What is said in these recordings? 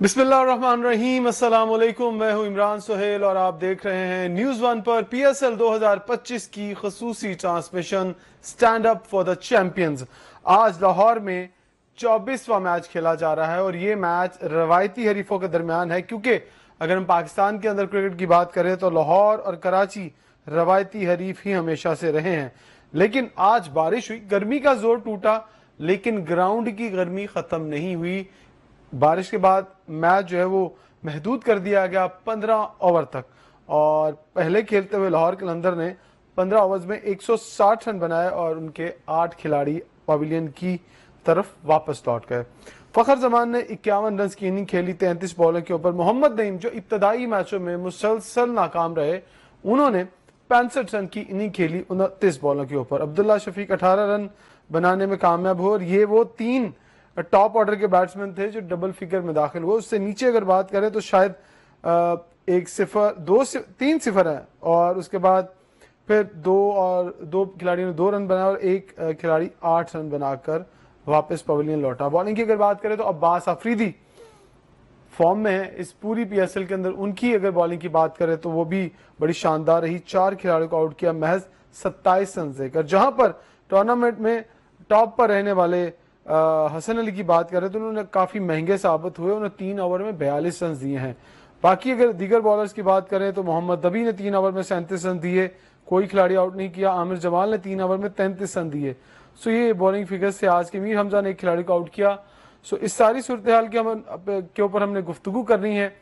बिस्मिल्लाहिर्रहमानिर्रहीम, अस्सलाम वालेकुम। मैं हूं इमरान सुहेल और आप देख रहे हैं न्यूज़ वन पर PSL 2025 की खसूसी transmission stand up for the champions. आज लाहौर में 24वां मैच खेला जा रहा है और ये मैच रवायती हरीफों के दरमियान है, क्योंकि अगर हम पाकिस्तान के अंदर क्रिकेट की बात करें तो लाहौर और कराची रवायती हरीफ ही हमेशा से रहे हैं। लेकिन आज बारिश हुई, गर्मी का जोर टूटा, लेकिन ग्राउंड की गर्मी खत्म नहीं हुई। बारिश के बाद मैच जो है वो महदूद कर दिया गया 15 ओवर तक, और पहले खेलते हुए लाहौर कलंदर ने 15 ओवर्स में 160 रन बनाए और उनके 8 खिलाड़ी पवेलियन की तरफ वापस लौट गए। फखर जमान ने 51 रन की इनिंग खेली 33 बॉलों के ऊपर। मोहम्मद नईम जो इब्तदाई मैचों में मुसलसल नाकाम रहे, उन्होंने 65 रन की इनिंग खेली 29 बॉलों के ऊपर। अब्दुल्ला शफीक 18 रन बनाने में कामयाब हुए और ये वो 3 टॉप ऑर्डर के बैट्समैन थे जो डबल फिगर में दाखिल हुए। उससे नीचे अगर बात करें तो शायद 1-0, 3-0 है, और उसके बाद फिर दो खिलाड़ियों ने 2 रन बनाए और एक खिलाड़ी 8 रन बनाकर वापस पवेलियन लौटा। बॉलिंग की अगर बात करें तो अब्बास अफरीदी फॉर्म में है इस पूरी PSL के अंदर। उनकी अगर बॉलिंग की बात करें तो वो भी बड़ी शानदार रही, 4 खिलाड़ियों को आउट किया महज 27 रन देकर। जहां पर टूर्नामेंट में टॉप पर रहने वाले हसन अली की बात करें तो उन्होंने काफ़ी महंगे साबित हुए, उन्होंने 3 ओवर में 42 रन दिए हैं। बाकी अगर दीगर बॉलर्स की बात करें तो मोहम्मद नबी ने 3 ओवर में 37 रन दिए, कोई खिलाड़ी आउट नहीं किया। आमिर जमाल ने 3 ओवर में 33 रन दिए। सो ये बॉलिंग फिगर्स से आज के मीर हमजा ने एक खिलाड़ी को आउट किया। सो इस सारी सूरत हाल के ऊपर हमने गुफ्तगू करनी है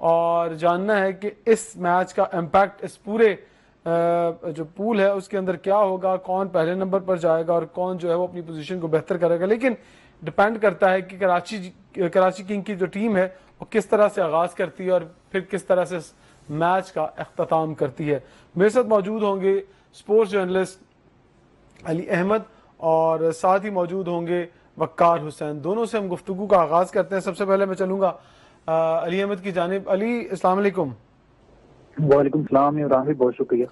और जानना है कि इस मैच का इम्पैक्ट इस पूरे जो पूल है उसके अंदर क्या होगा, कौन पहले नंबर पर जाएगा और कौन जो है वो अपनी पोजीशन को बेहतर करेगा। लेकिन डिपेंड करता है कि कराची किंग की जो टीम है वो किस तरह से आगाज करती है और फिर किस तरह से मैच का अख्ताम करती है। मेरे साथ मौजूद होंगे स्पोर्ट्स जर्नलिस्ट अली अहमद और साथ ही मौजूद होंगे वक्कार हुसैन। दोनों से हम गुफ्तगू का आगाज करते हैं। सबसे पहले मैं चलूंगा अली अहमद की जानिब। अली, अस्सलाम वालेकुम। वालेकुम सलाम इमरान भाई, बहुत शुक्रिया।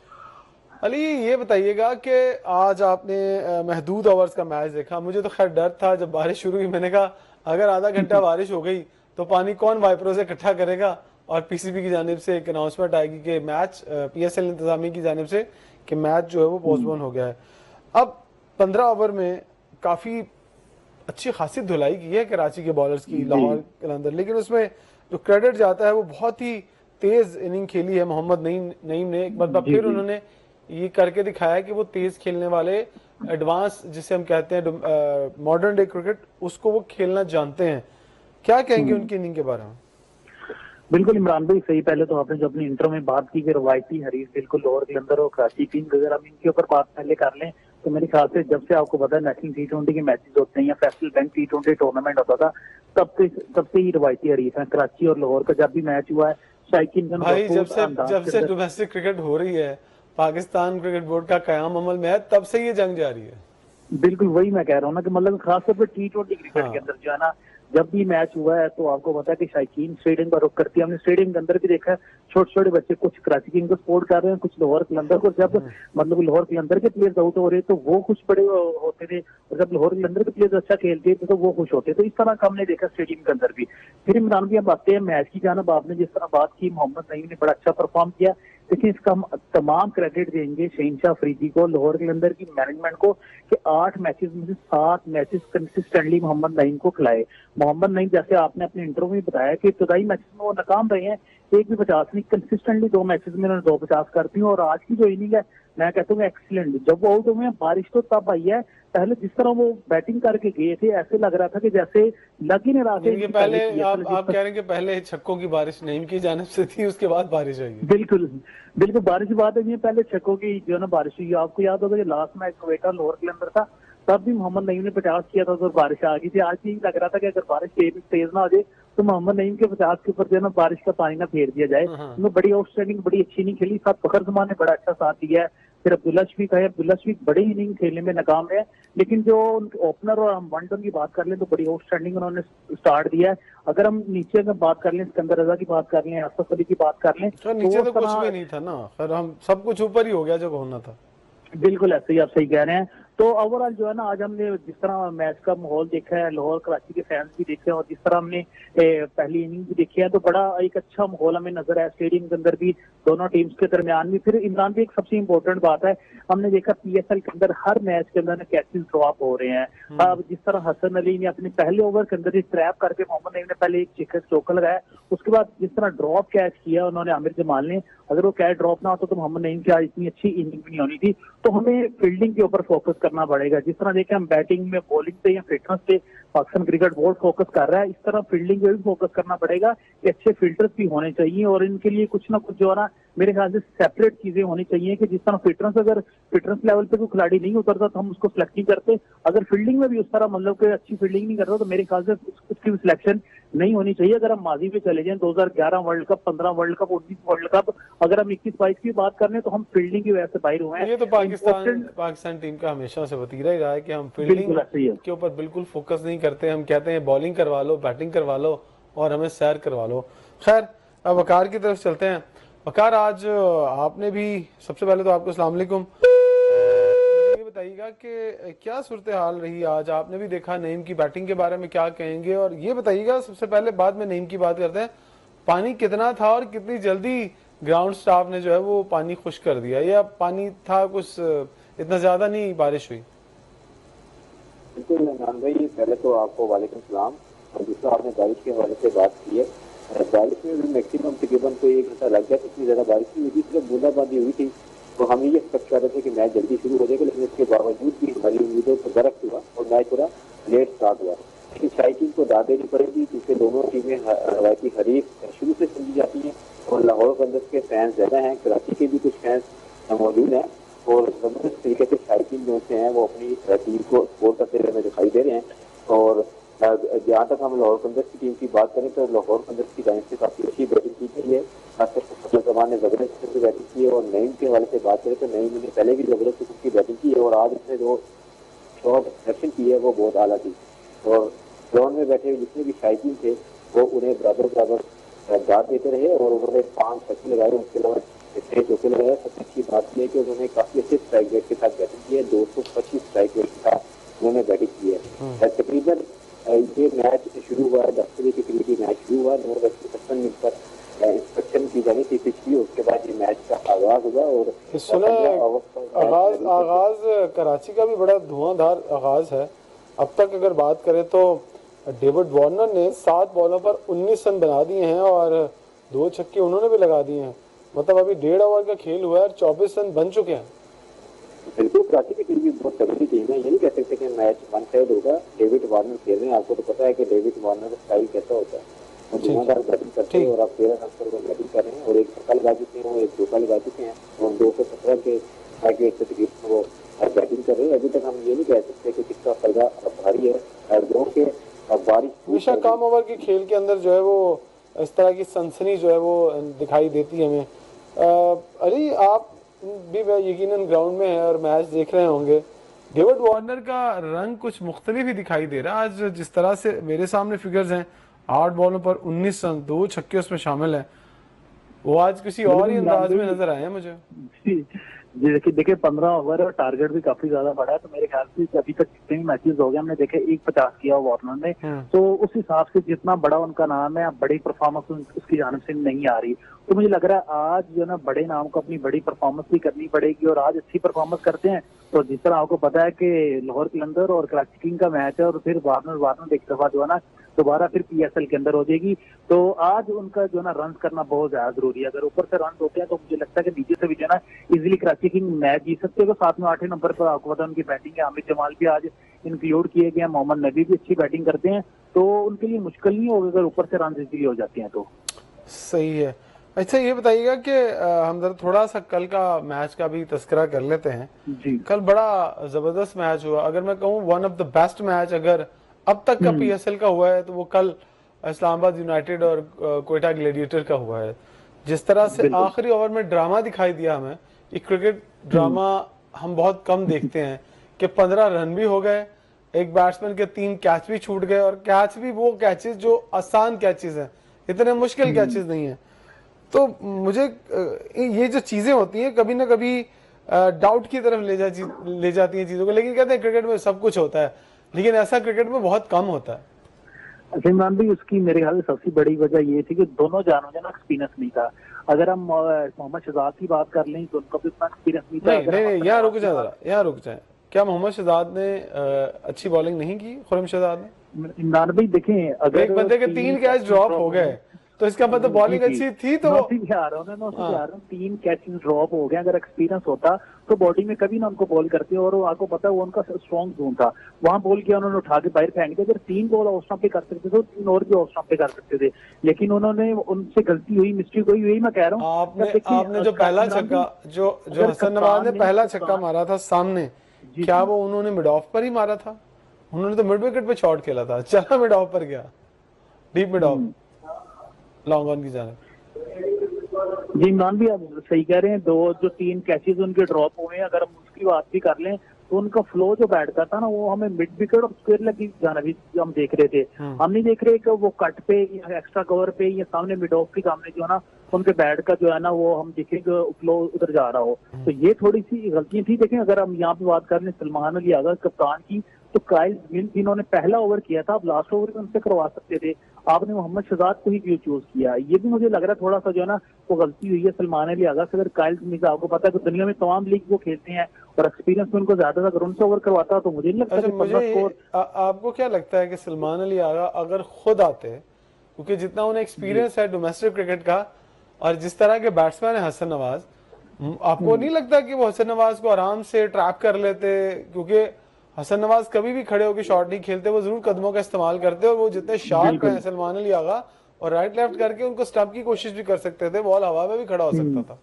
अली, ये बताइएगा कि आज आपने महदूद ओवर्स का मैच देखा। मुझे तो खैर डर था जब बारिश शुरू हुई, मैंने कहा अगर आधा घंटा बारिश हो गई तो पानी कौन वाइपरों से इकट्ठा करेगा, और PCB की जानिब से एक अनाउंसमेंट आएगी कि मैच PSL इंतजामी की जानिब से कि मैच जो है वो पोस्टपोन हो गया है। अब 15 ओवर में काफ़ी अच्छी खासी धुलाई की है कराची के बॉलर्स की लाहौर के अंदर, लेकिन उसमें जो क्रेडिट जाता है वो बहुत ही तेज इनिंग खेली है मोहम्मद नईम ने। एक बार फिर उन्होंने ये करके दिखाया कि वो तेज खेलने वाले, एडवांस जिसे हम कहते हैं मॉडर्न डे क्रिकेट, उसको वो खेलना जानते हैं। क्या कहेंगे उनकी इनिंग के बारे में? बिल्कुल इमरान भाई, सही। पहले तो आपने जो अपनी इंट्रो में बात की कि रवायती हरीफ बिल्कुल लाहौर कलंदर और कराची किंग, अगर हम इनके ऊपर बात पहले कर लें तो मेरे ख्याल से जब से आपको पता है नेशनल T20 के मैचेस होते हैं या फैसल बैंक T20 टूर्नामेंट होता था, तब से ही रवायती हरीफ है कराची और लाहौर का। जब भी मैच हुआ है शायकीन भाई, जब से डोमेस्टिक क्रिकेट हो रही है, पाकिस्तान क्रिकेट बोर्ड का कयाम अमल में है, तब से ये जंग जारी है। बिल्कुल वही मैं कह रहा हूँ ना कि मतलब खासतौर पर T20 क्रिकेट के अंदर जो है ना, जब भी मैच हुआ है तो आपको पता है कि शायकीन स्टेडियम का रुख करती है। हमने स्टेडियम के अंदर भी देखा है, छोटे छोटे बच्चे कुछ कराची किंग को सपोर्ट कर रहे हैं, कुछ लाहौर कलंदर को। जब मतलब लाहौर कलंदर के प्लेयर्स आउट हो रहे तो वो खुश बड़े होते थे, और जब लाहौर कलंदर के प्लेयर्स अच्छा खेलते थे तो वो खुश होते। तो इस तरह का हमने देखा स्टेडियम के अंदर भी। फिर इमरान भी हम आते हैं मैच की जानब। आपने जिस तरह बात की, मोहम्मद नईम ने बड़ा अच्छा परफॉर्म किया, लेकिन इसका हम तमाम क्रेडिट देंगे शहनशाह अफरीदी को, लाहौर कलंदर की मैनेजमेंट को, कि 8 मैचेस में से 7 मैचेस कंसिस्टेंटली मोहम्मद नईम को खिलाए। मोहम्मद नईम, जैसे आपने अपने इंटरव्यू में बताया कि इब्तदाई मैचेस में वो नाकाम रहे हैं, एक भी 50 नहीं, कंसिस्टेंटली 2 मैचेस में उन्होंने 2 50 करती हूँ। और आज की जो इनिंग है मैं कहता हूँ एक्सीलेंट। जब वो आउट हुए हैं बारिश तो तब आई है, पहले जिस तरह वो बैटिंग करके गए थे ऐसे लग रहा था कि जैसे लग ही नहीं रहा था। पहले आप कह रहे हैं कि पहले छक्कों की बारिश नईम की जानिब से थी, उसके बाद बारिश आई। बिल्कुल बिल्कुल, बारिश की बात है। पहले छक्कों की जो है ना बारिश हुई। आपको याद होगा जो लास्ट मैच क्वेटा लाहौर के अंदर था, तब भी मोहम्मद नईम ने 50 किया था तो बारिश आ गई थी। आज भी लग रहा था कि अगर बारिश तेज ना हो जाए तो मोहम्मद नईम के 50 के ऊपर जो है ना बारिश का पानी ना फेर दिया जाए। उन्होंने बड़ी आउटस्टैंडिंग, बड़ी अच्छी इनिंग खेली। साथ फखर जमान ने बड़ा अच्छा साथ दिया है। फिर अब्दुल्ला शफीक है, अब्दुल्ला शफीक बड़ी इनिंग खेलने में नाकाम है, लेकिन जो ओपनर और हम वन डाउन की बात कर लें तो बड़ी आउटस्टैंडिंग उन्होंने स्टार्ट दिया है। अगर हम नीचे अगर बात कर लें, सिकंदर रजा की बात कर लें, आसफ अली की बात कर लें, नीचे तो कुछ भी नहीं था ना, फिर हम सब कुछ ऊपर ही हो गया जो होना था। बिल्कुल ऐसे ही आप सही कह रहे हैं। तो ओवरऑल जो है ना, आज हमने जिस तरह मैच का माहौल देखा है, लाहौर कराची के फैंस भी देखे हैं और जिस तरह हमने पहली इनिंग भी देखी है, तो बड़ा एक अच्छा माहौल हमें नजर आया स्टेडियम के अंदर भी, दोनों टीम्स के दरमियान भी। फिर इमरान भी एक सबसे इम्पोर्टेंट बात है, हमने देखा पीएसएल के अंदर हर मैच के अंदर कैचेस ड्रॉप हो रहे हैं। अब जिस तरह हसन अली ने अपने पहले ओवर के अंदर ही ट्रैप करके मोहम्मद नईम ने पहले एक चौका लगाया, उसके बाद जिस तरह ड्रॉप कैच किया उन्होंने आमिर जमाल ने, अगर वो कैच ड्रॉप ना होता तो मोहम्मद नईम की आज इतनी अच्छी इनिंग भी नहीं होनी थी। तो हमें फील्डिंग के ऊपर फोकस करना पड़ेगा। जिस तरह देखें हम बैटिंग में, बॉलिंग पे या फिटनेस पे पाकिस्तान क्रिकेट बोर्ड फोकस कर रहा है, इस तरह फील्डिंग पे भी फोकस करना पड़ेगा कि अच्छे फिल्टर्स भी होने चाहिए और इनके लिए कुछ ना कुछ जो है ना, मेरे ख्याल से सेपरेट चीजें होनी चाहिए कि जिस तरह फिटनेस, अगर फिटनेस लेवल पे कोई खिलाड़ी नहीं उतरता तो हम उसको सिलेक्ट नहीं करते, अगर फील्डिंग में भी उस तरह मतलब कि अच्छी फील्डिंग नहीं कर रहा तो मेरे ख्याल से उसकी भी सिलेक्शन नहीं होनी चाहिए। अगर हम माजी पे चले जाएं, 2011 world cup, 15 world cup, 19 world cup, अगर हम 21-22 की बात कर रहे हैं तो हम फील्डिंग की वजह से बाहर हुए हैं। ये तो पाकिस्तान टीम का हमेशा से वतीरा ही रहा है कि हम फील्डिंग के ऊपर बिल्कुल फोकस नहीं करते। हम कहते हैं बॉलिंग करवा लो, बैटिंग करवा लो और हमें सैर करवा लो। खैर, अब वकार की तरफ चलते हैं। वकार, आज आपने भी, सबसे पहले तो आपको अस्सलाम वालेकुम, ये बताइएगा कि क्या सूरत हाल रही आज? आपने भी देखा, नईम की बैटिंग के बारे में क्या कहेंगे? और ये बताइएगा सबसे पहले, बाद में नईम की बात करते हैं, पानी कितना था और कितनी जल्दी ग्राउंड स्टाफ ने जो है वो पानी खुश कर दिया, या पानी था कुछ, इतना ज्यादा नहीं बारिश हुई? बिल्कुल इमरान भाई, पहले तो आपको वालेकुम सलाम। और दूसरा, आपने बारिश के हवाले से बात की है। बारिश में भी मैक्सिमम तकरीबन तो 1 घंटा लग गया, इतनी ज्यादा बारिश नहीं हुई, सिर्फ बूंदाबांदी हुई थी। तो हम ये एक्सपेक्ट कर रहे थे कि मैच जल्दी शुरू हो जाएगा, लेकिन इसके बावजूद भी हमारी उम्मीदों पर बरस हुआ और मैच थोड़ा लेट स्टार्ट हुआ। लेकिन शायकीन को दाद देनी पड़ेगी क्योंकि दोनों टीमें रवायती हरीफ शुरू से समझी जाती हैं और लाहौर कलंदर्स के फैंस ज्यादा हैं, कराची के भी कुछ फैंस मौजूद हैं और जबरदस्त तरीके से शायकीन जो हैं वो अपनी टीम को सपोर्ट करते हुए हमें दिखाई दे रहे हैं। और जहाँ तक हम लाहौर कलंदर्स की टीम की बात करें तो लाहौर कलंदर्स की टाइम से काफी अच्छी बैटिंग की गई है, खासकर फजल जमान ने जबरदस्त से बैटिंग की है। और नईम के हवाले से बात करें तो नईम ने पहले भी जबरदस्त किस्म की बैटिंग की है और आज उसने जो शॉट सिलेक्शन की है वो बहुत आला थी। और ग्राउंड में बैठे हुए जितने भी शायकीन थे वो उन्हें बराबर दाद देते रहे और उन्होंने 5 छक्के लगाए, उसके अलावा 6 चौके लगाए। सबसे अच्छी बात यह है कि उन्होंने काफी अच्छे स्ट्राइक रेट के साथ बैटिंग की है, 225 स्ट्राइक रेट के साथ उन्होंने बैटिंग की है। तकरीबन ये मैच शुरू हुआ है 10 बजे के करीब मैच शुरू हुआ, 9:55 पर इंस्पेक्शन की जानी थी पिछली, उसके बाद ये मैच का आगाज हुआ। और आगाज कराची का भी बड़ा धुआंधार आगाज है। अब तक अगर बात करें तो डेविड वार्नर ने 7 बॉलों पर 19 रन बना दिए हैं और 2 छक्के उन्होंने भी लगा दिए हैं। मतलब अभी 1.5 ओवर का खेल हुआ है और 24 रन बन चुके हैं। बिल्कुल, कराची की टीम भी बहुत तगड़ी टीम है, ये नहीं कह सकते कि मैच वन साइड होगा। डेविड वार्नर खेल रहे हैं, आपको तो पता है कि डेविड वार्नर का स्टाइल कैसा होता है, वो धुआंधार बैटिंग करते हैं और आप 13 रन पर बैटिंग कर रहे हैं और 1 छक्का लगा चुके हैं, वो 1 चौका लगा चुके हैं और 217 के टारगेट से तकरीबन वो बैटिंग कर रहे हैं। अभी तक हम ये नहीं कह सकते कि किसका फैसला भारी है, क्योंकि बारिश हमेशा कम ओवर के खेल के अंदर जो है वो इस तरह की सनसनी जो है वो दिखाई देती है हमें। अली, आप भी यकीनन ग्राउंड में है और मैच देख रहे होंगे, डेविड वार्नर का रंग कुछ मुख्तलिफ ही दिखाई दे रहा है आज। जिस तरह से मेरे सामने फिगर्स हैं, 8 बॉलों पर 19 रन, 2 छक्के उसमें शामिल है, वो आज किसी और ही अंदाज में नजर आए हैं मुझे। देखिए 15 ओवर और टारगेट भी काफी ज्यादा बड़ा है, तो मेरे ख्याल से अभी तक जितने भी मैचेस हो गए हमने देखे 150 किया वार्नर ने, तो उस हिसाब से जितना बड़ा उनका नाम है, बड़ी परफॉर्मेंस उसकी जानिब से नहीं आ रही। तो मुझे लग रहा है आज जो ना बड़े नाम को अपनी बड़ी परफॉर्मेंस भी करनी पड़ेगी और आज अच्छी परफॉर्मेंस करते हैं तो जिस तरह आपको पता है कि लाहौर कलंदर और कराची किंग का मैच है और फिर वार्नर एक दफा जो है ना दोबारा फिर पीएसएल के अंदर हो जाएगी, तो आज उनका जो ना रन करना बहुत ज्यादा जरूरी है। अगर ऊपर से रन होते हैं तो मुझे लगता है कि नीचे से भी जो ना इजीली कराची किंग मैच जीत सकते हो। साथ में 8वें नंबर पर आपको पता है उनकी बैटिंग है, आमिर जमाल भी आज इंक्लूड किए गए हैं, मोहम्मद नबी भी अच्छी बैटिंग करते हैं, तो उनके लिए मुश्किल नहीं होगा अगर ऊपर से रन इजीली हो जाते हैं तो। सही है। अच्छा, ये बताइएगा कि हम जरा थोड़ा सा कल का मैच का भी तस्करा कर लेते हैं जी। कल बड़ा जबरदस्त मैच हुआ, अगर मैं कहूँ one of the best match अगर अब तक का पीएसएल का हुआ है तो वो कल इस्लामाबाद यूनाइटेड और क्वेटा ग्लैडिएटर का हुआ है। जिस तरह से आखिरी ओवर में ड्रामा दिखाई दिया हमें, ये क्रिकेट ड्रामा हम बहुत कम देखते हैं कि 15 रन भी हो गए, एक बैट्समैन के 3 कैच भी छूट गए और कैच भी वो कैचेस जो आसान कैचेस हैं, इतने मुश्किल कैचेस नहीं है। तो मुझे ये जो चीजें होती हैं कभी ना कभी डाउट की तरफ ले जाती हैं चीजों को। लेकिन कहते हैं क्रिकेट में सब कुछ होता है, लेकिन ऐसा क्रिकेट में बहुत कम होता है। इमरान भाई, उसकी मेरे ख्याल से सबसे बड़ी वजह ये थी कि दोनों जानों में ना एक्सपीरियंस नहीं था। अगर हम मोहम्मद शहजाद की बात कर लें तो उनका भी उतना एक्सपीरियंस नहीं था। नहीं नहीं नहीं, यहाँ रुक जाए जरा, यहाँ रुक जाए। क्या मोहम्मद शहजाद ने अच्छी बॉलिंग नहीं की? खुर्रम शहजाद ने? इमरान भाई देखें, अगर एक बंदे के 3 कैच ड्रॉप हो गए तो इसका मतलब बॉलिंग अच्छी थी। तो वो 3 कैचेस ड्रॉप हो गए। अगर एक्सपीरियंस होता तो बॉडी में कभी ना उनको बॉल करते, और आपको पता है वो उनका स्ट्रॉन्ग जोन था, वहां बॉल किया, उन्होंने उठा के बाहर फेंक दिया। अगर 3 बॉल ऑफ स्टंप पे कर सकते थे तो 3 और भी ऑफ स्टंप पे कर सकते थे, लेकिन उन्होंने, उनसे गलती हुई, मिस्टेक हुई, यही मैं कह रहा हूँ। आपने जो पहला छक्का, जो हसन नवाज ने पहला छक्का मारा था सामने, क्या वो उन्होंने मिड ऑफ पर ही मारा था? उन्होंने तो मिड विकेट पे शॉट खेला था, चला मिड ऑफ पर गया, deep mid of, long on की जाने। जी इमरान भी आप सही कह रहे हैं। जो 3 कैचेस उनके ड्रॉप हुए हैं, अगर हम उसकी बात भी कर लें तो उनका फ्लो जो बैठता था ना, वो हमें मिड विकेट और स्क्वायर लेग की जाना भी हम देख रहे थे। हम नहीं देख रहे कि वो कट पे या एक्स्ट्रा कवर पे या सामने मिड ऑफ के सामने जो है ना, उनके बैट का जो है ना, वो हम देखेंगे फ्लो उधर जा रहा हो। तो ये थोड़ी सी गलतियां थी। देखें, अगर हम यहाँ पे बात कर लें सलमान अली आगा कप्तान की, तो काइल स्मिथ जिन्होंने पहला ओवर किया था, आप लास्ट ओवर में उनसे करवा सकते थे, आपने मोहम्मद शहजाद को ही क्यों चूज किया? ये भी मुझे लग रहा है थोड़ा सा जो है ना वो गलती हुई है सलमान अली आगा से। अगर काइल स्मिथ, आपको पता है कि दुनिया में तमाम लीग वो खेलते हैं और एक्सपीरियंस में उनको ज्यादा, अगर उनसे ओवर करवाता तो मुझे नहीं लगता कि 15 स्कोर। आपको क्या लगता है कि सलमान अली आगा अगर खुद आते, क्योंकि जितना उन्हें एक्सपीरियंस है डोमेस्टिक क्रिकेट का, और जिस तरह के बैट्समैन है हसन नवाज, आपको नहीं लगता कि वो हसन नवाज को आराम से ट्रैप कर लेते? क्योंकि हसन नवाज कभी भी खड़े होकर शॉट नहीं खेलते, वो जरूर कदमों का इस्तेमाल करते, और वो जितने शार्प हैं सलमान अली आगा, और राइट लेफ्ट करके उनको स्टंप की कोशिश भी कर सकते थे, बॉल हवा में भी खड़ा हो सकता था।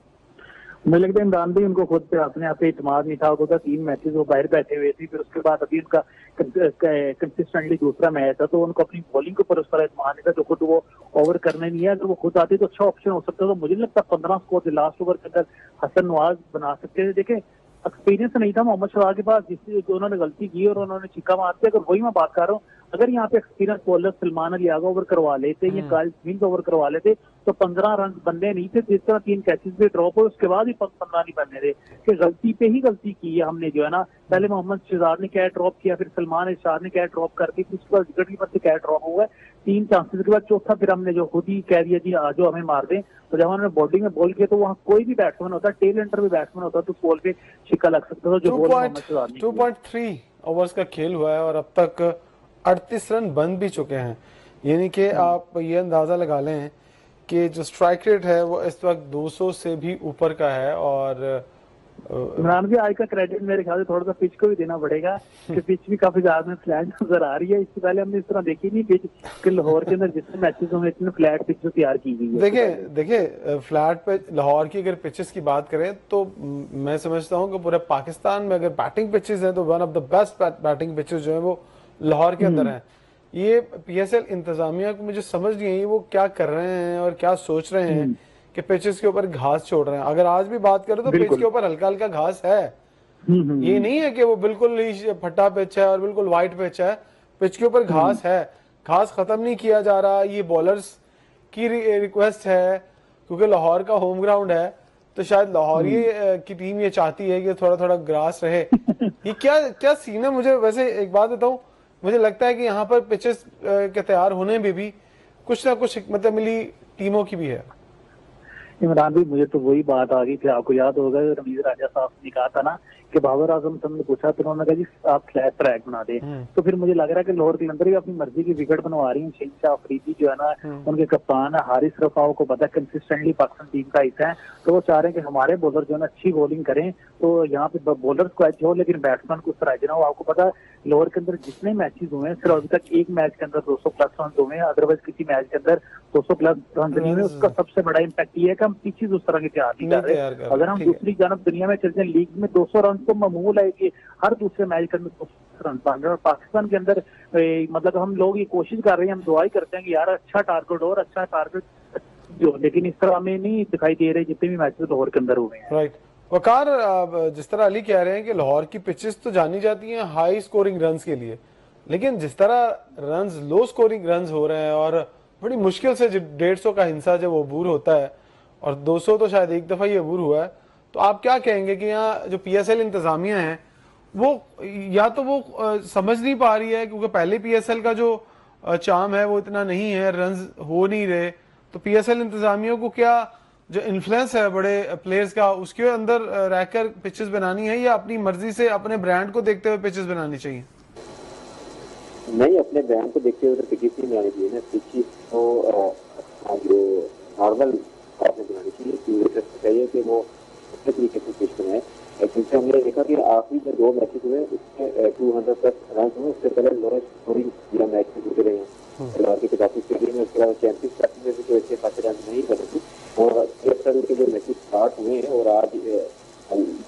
मुझे लगता है इमरान भी उनको खुद पे अपने आप पे इत्मीनान नहीं था। होता 3 मैचेस वो बाहर बैठे हुए थे, फिर उसके बाद अभी उनका कंसिस्टेंटली दूसरा मैच था, तो उनको अपनी बॉलिंग के ऊपर उस तरह इत्मीनान नहीं था जो खुद वो ओवर करने नहीं है। अगर वो खुद आते तो अच्छा ऑप्शन हो सकता था। मुझे नहीं लगता 15 स्कोर लास्ट ओवर के अंदर हसन नवाज बना सकते थे। देखें, एक्सपीरियंस नहीं था मोहम्मद शहजाद के पास, जिससे जो उन्होंने गलती की और उन्होंने छिक्का मार दिया। अगर वही मैं बात कर रहा हूँ, अगर यहाँ पे experience bowler Salman Ali Agha over करवा लेते या काइल स्मिथ ओवर करवा लेते तो 15 रन बनने नहीं थे। जिस तरह 3 कैचेस पे ड्रॉप हो, उसके बाद ही 15 नहीं बनने थे। कि गलती पे ही गलती की है हमने जो है ना। पहले मोहम्मद शहजाद ने कैच ड्रॉप किया, फिर सलमान इरशाद ने कैच ड्रॉप करके, फिर उसके बाद विकेट कीपर से कैच ड्रॉप हुआ, 3 चांसेस के बाद चौथा फिर हमने जो खुद ही कह दिया जी आज जो हमें मार दें। तो जब उन्होंने बॉलिंग में बॉल किया तो वहाँ कोई भी बैट्समैन होता, टेल एंटर भी बैट्समैन होता, तो बॉल पे छिक्का लग सकता था। जो 2.3 ओवर्स का खेल हुआ है और अब तक 38 रन बन भी चुके हैं। यानी कि आप ये अंदाजा लगा लें कि जो स्ट्राइक रेट है वो इस वक्त 200 से भी ऊपर का है। और इमरान भी आज का क्रेडिट मेरे ख्याल से थोड़ा सा पिच को भी देना पड़ेगा कि पिच भी काफी ज्यादा फ्लैट नजर आ रही है। इससे पहले हमने इस तरह देखी नहीं पिच कि लाहौर के अंदर जितने मैचेस में इतने फ्लैट पिच जो तैयार की गई है। देखिए फ्लैट पिच लाहौर की अगर पिचेस की बात करें तो मैं समझता हूं कि पूरे पाकिस्तान में अगर बैटिंग पिचेस हैं तो one of the best batting pitches जो है वो लाहौर के अंदर हैं। ये PSL इंतजामिया को मुझे समझ नहीं आई वो क्या कर रहे हैं और क्या सोच रहे हैं कि पिचेस के ऊपर घास छोड़ रहे हैं। अगर आज भी बात करें तो पिच के ऊपर हल्का हल्का घास है, ये नहीं है कि वो बिल्कुल ही फट्टा पिच है और बिल्कुल वाइट पिच है। पिच के ऊपर घास है, घास खत्म नहीं किया जा रहा। ये बॉलर्स की रिक्वेस्ट है क्योंकि लाहौर का होम ग्राउंड है, तो शायद लाहौरी की टीम ये चाहती है कि थोड़ा थोड़ा ग्रास रहे। ये क्या सीन है? मुझे वैसे एक बात बताऊं, मुझे लगता है कि यहाँ पर पिचेस के तैयार होने में भी कुछ ना कुछ हिकमत अमली टीमों की भी है। इमरान भाई, मुझे तो वही बात आ गई थी, आपको याद होगा रमीज राजा साहब ने कहा था ना कि बाबर आजम साहब ने पूछा तो उन्होंने कहा जी आप फ्लैट ट्रैक बना दे। तो फिर मुझे लग रहा है कि लाहौर कलंदर भी अपनी मर्जी की विकेट बनवा रही है। शहनशाह अफरीदी जो है ना उनके कप्तान है, हारिस रफा को पता है कंसिस्टेंटली पाकिस्तान टीम का हिस्सा है, तो वो चाह रहे हैं कि हमारे बॉलर जो है ना अच्छी बॉलिंग करें। तो यहाँ पे बॉलर को अच्छे हो लेकिन बैट्समैन को सराज ना हो। आपको पता है लाहौर के अंदर जितने मैचेस हुए हैं सिर्फ अभी तक एक मैच के अंदर 200 प्लस रन हुए हैं, अदरवाइज किसी मैच के अंदर 200 प्लस रन नहीं हुए। उसका सबसे बड़ा इम्पैक्ट ये है कि हम पीछे उस तरह के तैयार नहीं कर रहे। अगर हम दूसरी जानब दुनिया में चलते हैं, लीग में 200 रन तो मामूल है कि हर दूसरे मैच के अंदर 200 रन पाएंगे। और पाकिस्तान के अंदर मतलब हम लोग ये कोशिश कर रहे हैं, हम दुआ ही करते हैं कि यार अच्छा टारगेट और अच्छा टारगेट जो, लेकिन इस तरह हमें नहीं दिखाई दे रहे जितने भी मैचेस लाहौर के अंदर हुए हैं। राइट वकार, जिस तरह अली कह रहे हैं कि लाहौर की पिचेस तो जानी जाती हैं हाई स्कोरिंग रन्स के लिए, लेकिन जिस तरह रन्स लो स्कोरिंग रन्स हो रहे हैं और बड़ी मुश्किल से 150 का हिंसा जब अबूर होता है और 200 तो शायद एक दफा ही अबूर हुआ है, तो आप क्या कहेंगे कि यहाँ जो पीएसएल इंतजामिया है वो या तो वो समझ नहीं पा रही है, क्योंकि पहले पीएसएल का जो चार्म है वो इतना नहीं है, रन्स हो नहीं रहे, तो पीएसएल इंतजामियों को क्या जो इन्फ्लुएंस है बड़े प्लेयर्स का उसके अंदर रहकर पिचेस बनानी है, या अपनी मर्जी से अपने ब्रांड को देखते हुए पिचेस बनानी चाहिए? नहीं, अपने ब्रांड को देखते हुए तो पिचेस नहीं बनानी चाहिए ना। पिचेस तो जो नॉर्मल आपने बनानी चाहिए, चाहिए कि वो अच्छे तरीके से पिच बनाए। क्योंकि हमने देखा कि आखिरी जो 2 मैचेस हुए उसमें 200 प्लस रन हुए, उससे पहले लोएस्ट स्कोरिंग या मैच में जुटे रहे हैं लाहौर के 85 स्टेडियम में। उसके बाद चैंपियंस ट्रॉफी में भी कोई अच्छे खासे रन नहीं बने थे, और पीएसएल के जो मैचेस स्टार्ट हुए हैं और आज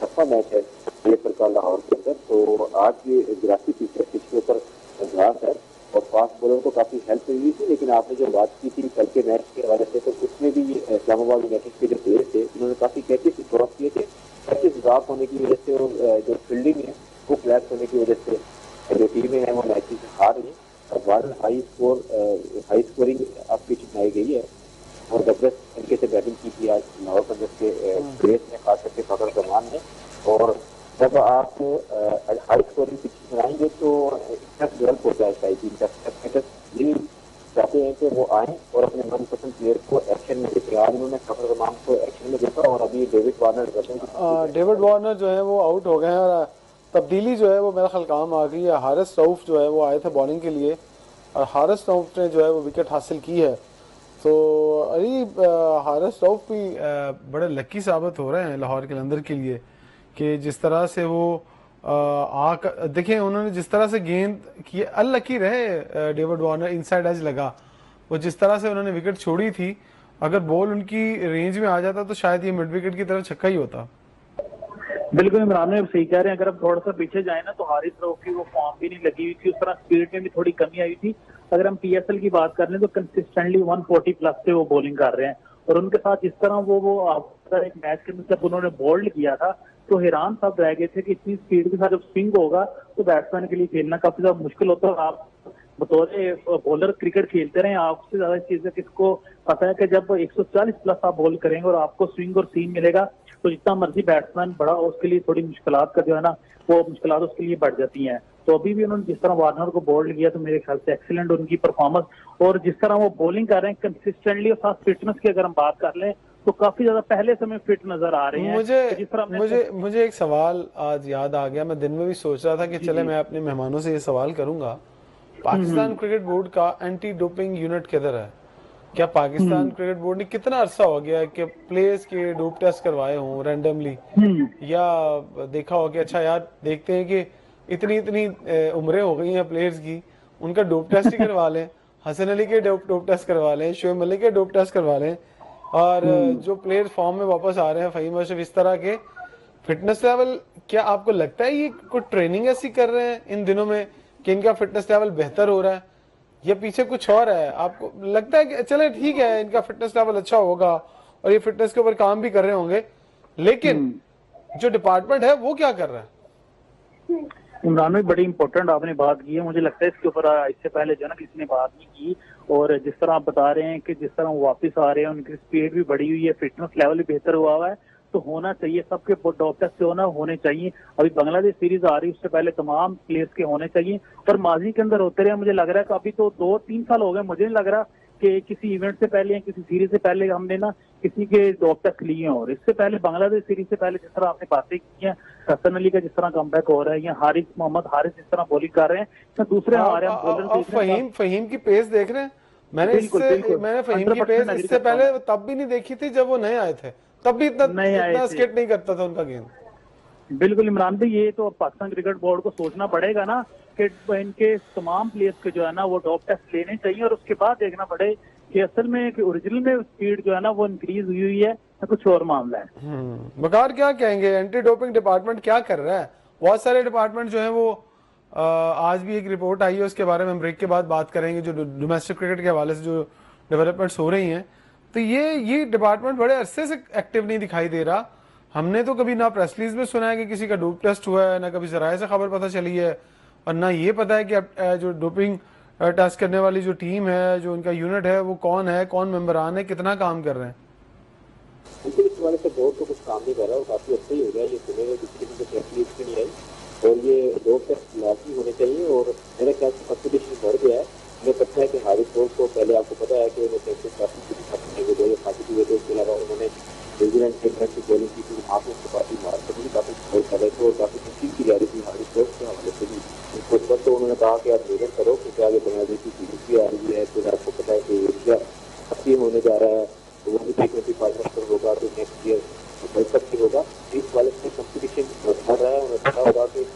10वां मैच है ये प्रकार लाहौर के अंदर, तो आज ये ग्रासी पिच के ऊपर घास है और फास्ट बॉलर को काफी हेल्प हुई थी। लेकिन आपने जो बात की थी कल के मैच के हवाले से, तो उसमें भी इस्लामाबाद यूनाइटेड के जो प्लेयर थे उन्होंने काफी कैचेस ड्रॉप किए थे। कैचेस ड्रॉप होने की वजह से और जो फील्डिंग है वो फ्लैट होने की वजह से जो टीमें हैं वो मैचेस हार रही। और हाई स्कोरिंग अब पिच बनाई गई है और जबरदस्त तरीके से बैटिंग की थी आज लाहौर पंजाब के प्लेयर्स ने, खास करके फखर रहमान ने। और जब आप हाई स्कोरिंग पिच बनाएंगे तो डेवलप होता है शायद यही चाहते हैं कि वो आए और अपने मनपसंद प्लेयर को एक्शन में देखें। आज उन्होंने फखर रहमान को एक्शन में देखा और अभी डेविड वार्नर जो है वो आउट हो गए हैं और तब्दीली जो है वो मेरा ख्याल काम आ गई है। हारिस रऊफ जो है वो आए थे बॉलिंग के लिए और हारिस रऊफ ने जो है वो विकेट हासिल की है। तो अरे हारिस रऊफ भी बड़े लकी साबित हो रहे हैं लाहौर के अंदर के लिए, कि जिस तरह से वो देखें उन्होंने जिस तरह से गेंद की, अनलकी रहे डेविड वार्नर, इनसाइड एज लगा, वो जिस तरह से उन्होंने विकेट छोड़ी थी, अगर बॉल उनकी रेंज में आ जाता तो शायद ये मिड विकेट की तरफ छक्का ही होता। बिल्कुल इमरान में सही कह रहे हैं। अगर हम थोड़ा सा पीछे जाए ना तो हारिस रऊफ की वो फॉर्म भी नहीं लगी हुई थी, उस तरह स्पीड में भी थोड़ी कमी आई थी। अगर हम पीएसएल की बात कर लें तो कंसिस्टेंटली 140 प्लस से वो बॉलिंग कर रहे हैं, और उनके साथ जिस तरह वो एक मैच के अंदर जब उन्होंने बोल्ड किया था तो हैरान सब रह गए थे कि इतनी स्पीड के साथ जब स्विंग होगा तो बैट्समैन के लिए खेलना काफी ज्यादा मुश्किल होता है। आप बतौर बॉलर क्रिकेट खेलते रहे, आपसे ज्यादा चीजें किसको पता है कि जब 140 प्लस आप बॉल करेंगे और आपको स्विंग और सीम मिलेगा तो जितना मर्जी बैट्समैन बड़ा हो उसके लिए थोड़ी मुश्किलात का जो है ना वो मुश्किलात उसके लिए बढ़ जाती हैं। तो अभी भी उन्होंने जिस तरह वार्नर को बोल्ड किया तो मेरे ख्याल से एक्सीलेंट उनकी परफॉर्मेंस, और जिस तरह वो बॉलिंग कर रहे हैं कंसिस्टेंटली और साथ फिटनेस की अगर हम बात कर लें तो काफी ज्यादा पहले से में फिट नजर आ रहे हैं। मुझे एक सवाल आज याद आ गया, मैं दिन में भी सोच रहा था कि चले मैं अपने मेहमानों से ये सवाल करूंगा। पाकिस्तान क्रिकेट बोर्ड का एंटी डोपिंग यूनिट किधर है? क्या पाकिस्तान क्रिकेट बोर्ड ने कितना अरसा हो गया कि प्लेयर्स के डोप टेस्ट करवाए हों रैंडमली, या देखा हो कि अच्छा यार देखते हैं कि इतनी इतनी उम्रें हो गई हैं प्लेयर्स की, उनका डोप टेस्ट ही करवा लें, हसन अली के डोप टेस्ट करवा लें, शोएब मलिक के डोप टेस्ट करवा लें, और जो प्लेयर फॉर्म में वापस आ रहे हैं फहीम अशरफ, इस तरह के फिटनेस लेवल, क्या आपको लगता है ये कोई ट्रेनिंग ऐसी कर रहे हैं इन दिनों में कि इनका फिटनेस लेवल बेहतर हो रहा है, या पीछे कुछ और है? आपको लगता है कि चले ठीक है इनका फिटनेस लेवल अच्छा होगा और ये फिटनेस के ऊपर काम भी कर रहे होंगे, लेकिन जो डिपार्टमेंट है वो क्या कर रहा है? इमरान में बड़ी इंपॉर्टेंट आपने बात की है, मुझे लगता है इसके ऊपर इससे पहले जो ना किसी ने बात नहीं की। और जिस तरह आप बता रहे हैं कि जिस तरह वो वापस आ रहे हैं उनकी स्पीड भी बढ़ी हुई है, फिटनेस लेवल भी बेहतर हुआ है, तो होना चाहिए सबके डॉप टेस्ट जो होने चाहिए। अभी बांग्लादेश सीरीज आ रही है उससे पहले तमाम प्लेयर्स के होने चाहिए, पर माजी के अंदर होते रहे। मुझे लग रहा है कि अभी तो 2-3 साल हो गए, मुझे नहीं लग रहा कि किसी इवेंट से पहले या किसी सीरीज से पहले हमने ना किसी के डॉप टेस्ट लिए हैं। और इससे पहले बांग्लादेश सीरीज से पहले जिस तरह आपने बातें की हैं, हसन अली का जिस तरह कमबैक हो रहा है, या मोहम्मद हारिस जिस तरह बॉलिंग कर रहे हैं, तो दूसरे हमारे फहीम की पेस देख रहे हैं। मैंने फहीम की पेस इससे पहले तब भी नहीं देखी थी जब वो नए आए थे, तब भी इतना स्केट नहीं करता था उनका गेंद। बिल्कुल इमरान भाई, ये तो पाकिस्तान क्रिकेट बोर्ड को सोचना पड़ेगा ना कि इनके तमाम प्लेयर्स के जो है ना वो टॉप टेस्ट लेने चाहिए, और उसके बाद देखना पड़े कि असल में कि ओरिजिनल में स्पीड जो है ना वो इंक्रीज हुई है या कुछ और मामला है। बकार क्या कहेंगे, एंटी डोपिंग डिपार्टमेंट क्या कर रहा है? बहुत सारे डिपार्टमेंट जो है वो आज भी एक रिपोर्ट आई है, उसके बारे में हम ब्रेक के बाद बात करेंगे, जो डोमेस्टिक क्रिकेट के हवाले से जो डेवलपमेंट्स हो रही हैं। तो ये डिपार्टमेंट बड़े अरसे से एक्टिव नहीं दिखाई दे रहा। हमने तो कभी ना प्रेस रिलीज में सुना है कि किसी का डोप टेस्ट हुआ है, ना कभी जराये से खबर पता चली है, और ना ये पता है कि जो डोपिंग टेस्ट करने वाली जो टीम है, जो उनका यूनिट है, वो कौन है, कौन मेंबरान है, कितना काम कर रहे हैं। बिल्कुल इस वाले से बोर्ड तो कुछ काम नहीं कर रहा और काफी अच्छा ही हो गया, ये सुनेगा किसी किस्म की तकलीफ नहीं आई और ये 2 टेस्ट लाजमी होने चाहिए और मेरे ख्याल से कंपटीशन बढ़ गया है। मुझे पता है कि हारिस रोड को पहले आपको पता है कि उन्होंने टेस्ट काफी कुछ खत्म हुए फाटी हुए थे, उसके अलावा उन्होंने न्यूजीलैंड के मैच की बॉलिंग की थी, वहाँ पे उसको काफी मार भी काफी स्कोर कर रहे थे और काफी मुश्किल की जा रही थी हारिस रोड के हवाले से भी। उस वक्त तो उन्होंने कहा कि आप मेहनत करो क्योंकि आगे बांग्लादेश की सीरीज भी आ रही है, फिर आपको पता है कि एशिया कप होने जा रहा है, तो वो भी T20 फाइनल होगा, तो नेक्स्ट ईयर वर्ल्ड कप भी होगा। इस वाले से कंपटीशन बढ़ रहा है, उन्हें पता होगा कि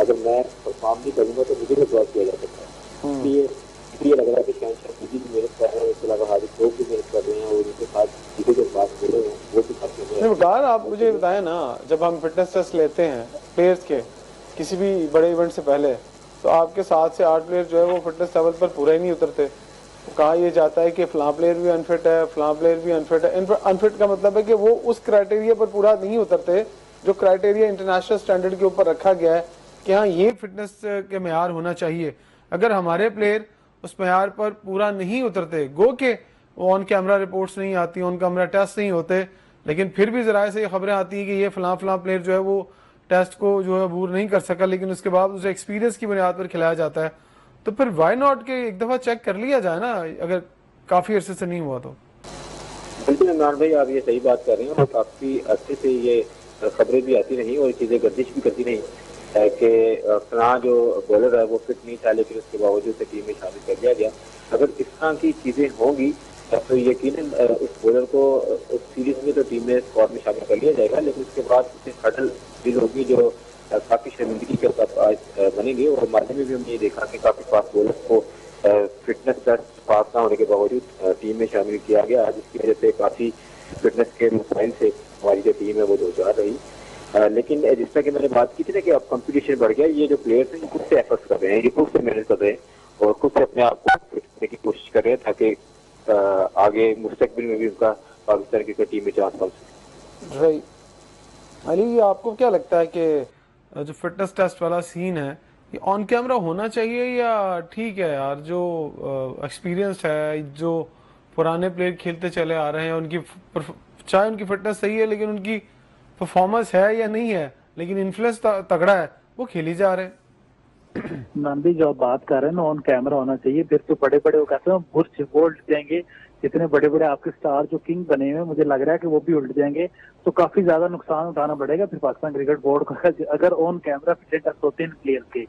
अगर मैं परफॉर्म नहीं करूंगा तो मुझे भी ड्रॉ किया जा सकता है। इसलिए लग रहा है कि शहनशाह भी मेहनत कर रहे हैं, इसके अलावा हारिस लोग भी मेहनत कर रहे हैं और उनके साथ जिसे जो बात बोल रहे हैं वो भी काफी। वकार, आप मुझे बताएं ना, जब हम फिटनेस टेस्ट लेते हैं प्लेयर्स के किसी भी बड़े इवेंट से पहले, तो आपके 7 से 8 प्लेयर जो है वो फिटनेस लेवल पर पूरा ही नहीं उतरते। तो कहा यह जाता है कि फलां प्लेयर भी अनफिट है, फलां प्लेयर भी अनफिट है। अनफिट का मतलब है कि वो उस क्राइटेरिया पर पूरा नहीं उतरते जो क्राइटेरिया इंटरनेशनल स्टैंडर्ड के ऊपर रखा गया है कि हाँ ये फिटनेस के मेयार होना चाहिए। अगर हमारे प्लेयर उस मेयार पर पूरा नहीं उतरते, गो के वो ऑन कैमरा रिपोर्ट्स नहीं आती, ऑन कैमरा टेस्ट नहीं होते, लेकिन फिर भी जराए से ये खबरें आती हैं कि ये फलां फलां प्लेयर जो है वो टेस्ट को जो है अबूर नहीं कर सका, लेकिन उसके बाद उसे एक्सपीरियंस की बुनियाद पर खिलाया जाता है। तो फिर वाई नॉट के एक दफ़ा चेक कर लिया जाए ना, अगर काफ़ी अरसे से नहीं हुआ तो। बिल्कुल इमरान भाई, आप ये सही बात कर रहे हैं और काफी अच्छे से ये खबरें भी आती रही और चीजें गर्दिश भी करती रही कि फलां जो बॉलर है वो फिट नहीं था लेकिन उसके बावजूद से टीम में शामिल कर लिया गया। अगर इस तरह की चीजें होंगी तो यकीनन उस बॉलर को उस सीरीज में तो टीम में स्क्वाड में शामिल कर लिया जाएगा, लेकिन उसके बाद उसे हडल डील होगी जो काफी शर्मिंदगी के साथ आज बनेंगे। और मालूम में भी हमने ये देखा कि काफी फास्ट बॉलर को फिटनेस टेस्ट पास ना होने के बावजूद टीम में शामिल किया गया, जिसकी वजह से काफी फिटनेस के मसाइल से हमारी जो टीम है वो दो चार रही। लेकिन जिस तरह की मैंने बात की थी ना कि अब कंपटीशन बढ़ गया, ये जो प्लेयर्स हैं खुद से एफर्ट्स कर रहे हैं, ये खुद से मेहनत कर रहे हैं और खुद से अपने आप को फिट करने की कोशिश कर रहे हैं ताकि आगे मुस्तकबिल में भी उनका पाकिस्तान क्रिकेट टीम में चांस पा सके। राइट अली, आपको क्या लगता है कि जो फिटनेस टेस्ट वाला सीन है ये ऑन कैमरा होना चाहिए या ठीक है यार, जो एक्सपीरियंस है, जो पुराने प्लेयर खेलते चले आ रहे हैं उनकी चाहे उनकी फिटनेस सही है लेकिन उनकी परफॉर्मेंस है या नहीं है, लेकिन इन्फ्लुएंस तगड़ा है, वो खेली जा रहे हैं। नंदी जो बात कर रहे हैं ना ऑन कैमरा होना चाहिए, फिर तो बड़े बड़े वो कहते हैं बुर्ज वो उल्ट जाएंगे, जितने बड़े बड़े आपके स्टार जो किंग बने हुए मुझे लग रहा है कि वो भी उल्ट जाएंगे, तो काफी ज्यादा नुकसान उठाना पड़ेगा फिर पाकिस्तान क्रिकेट बोर्ड को अगर ऑन कैमरा फिटनेस टेस्ट होते हैं प्लेयर के।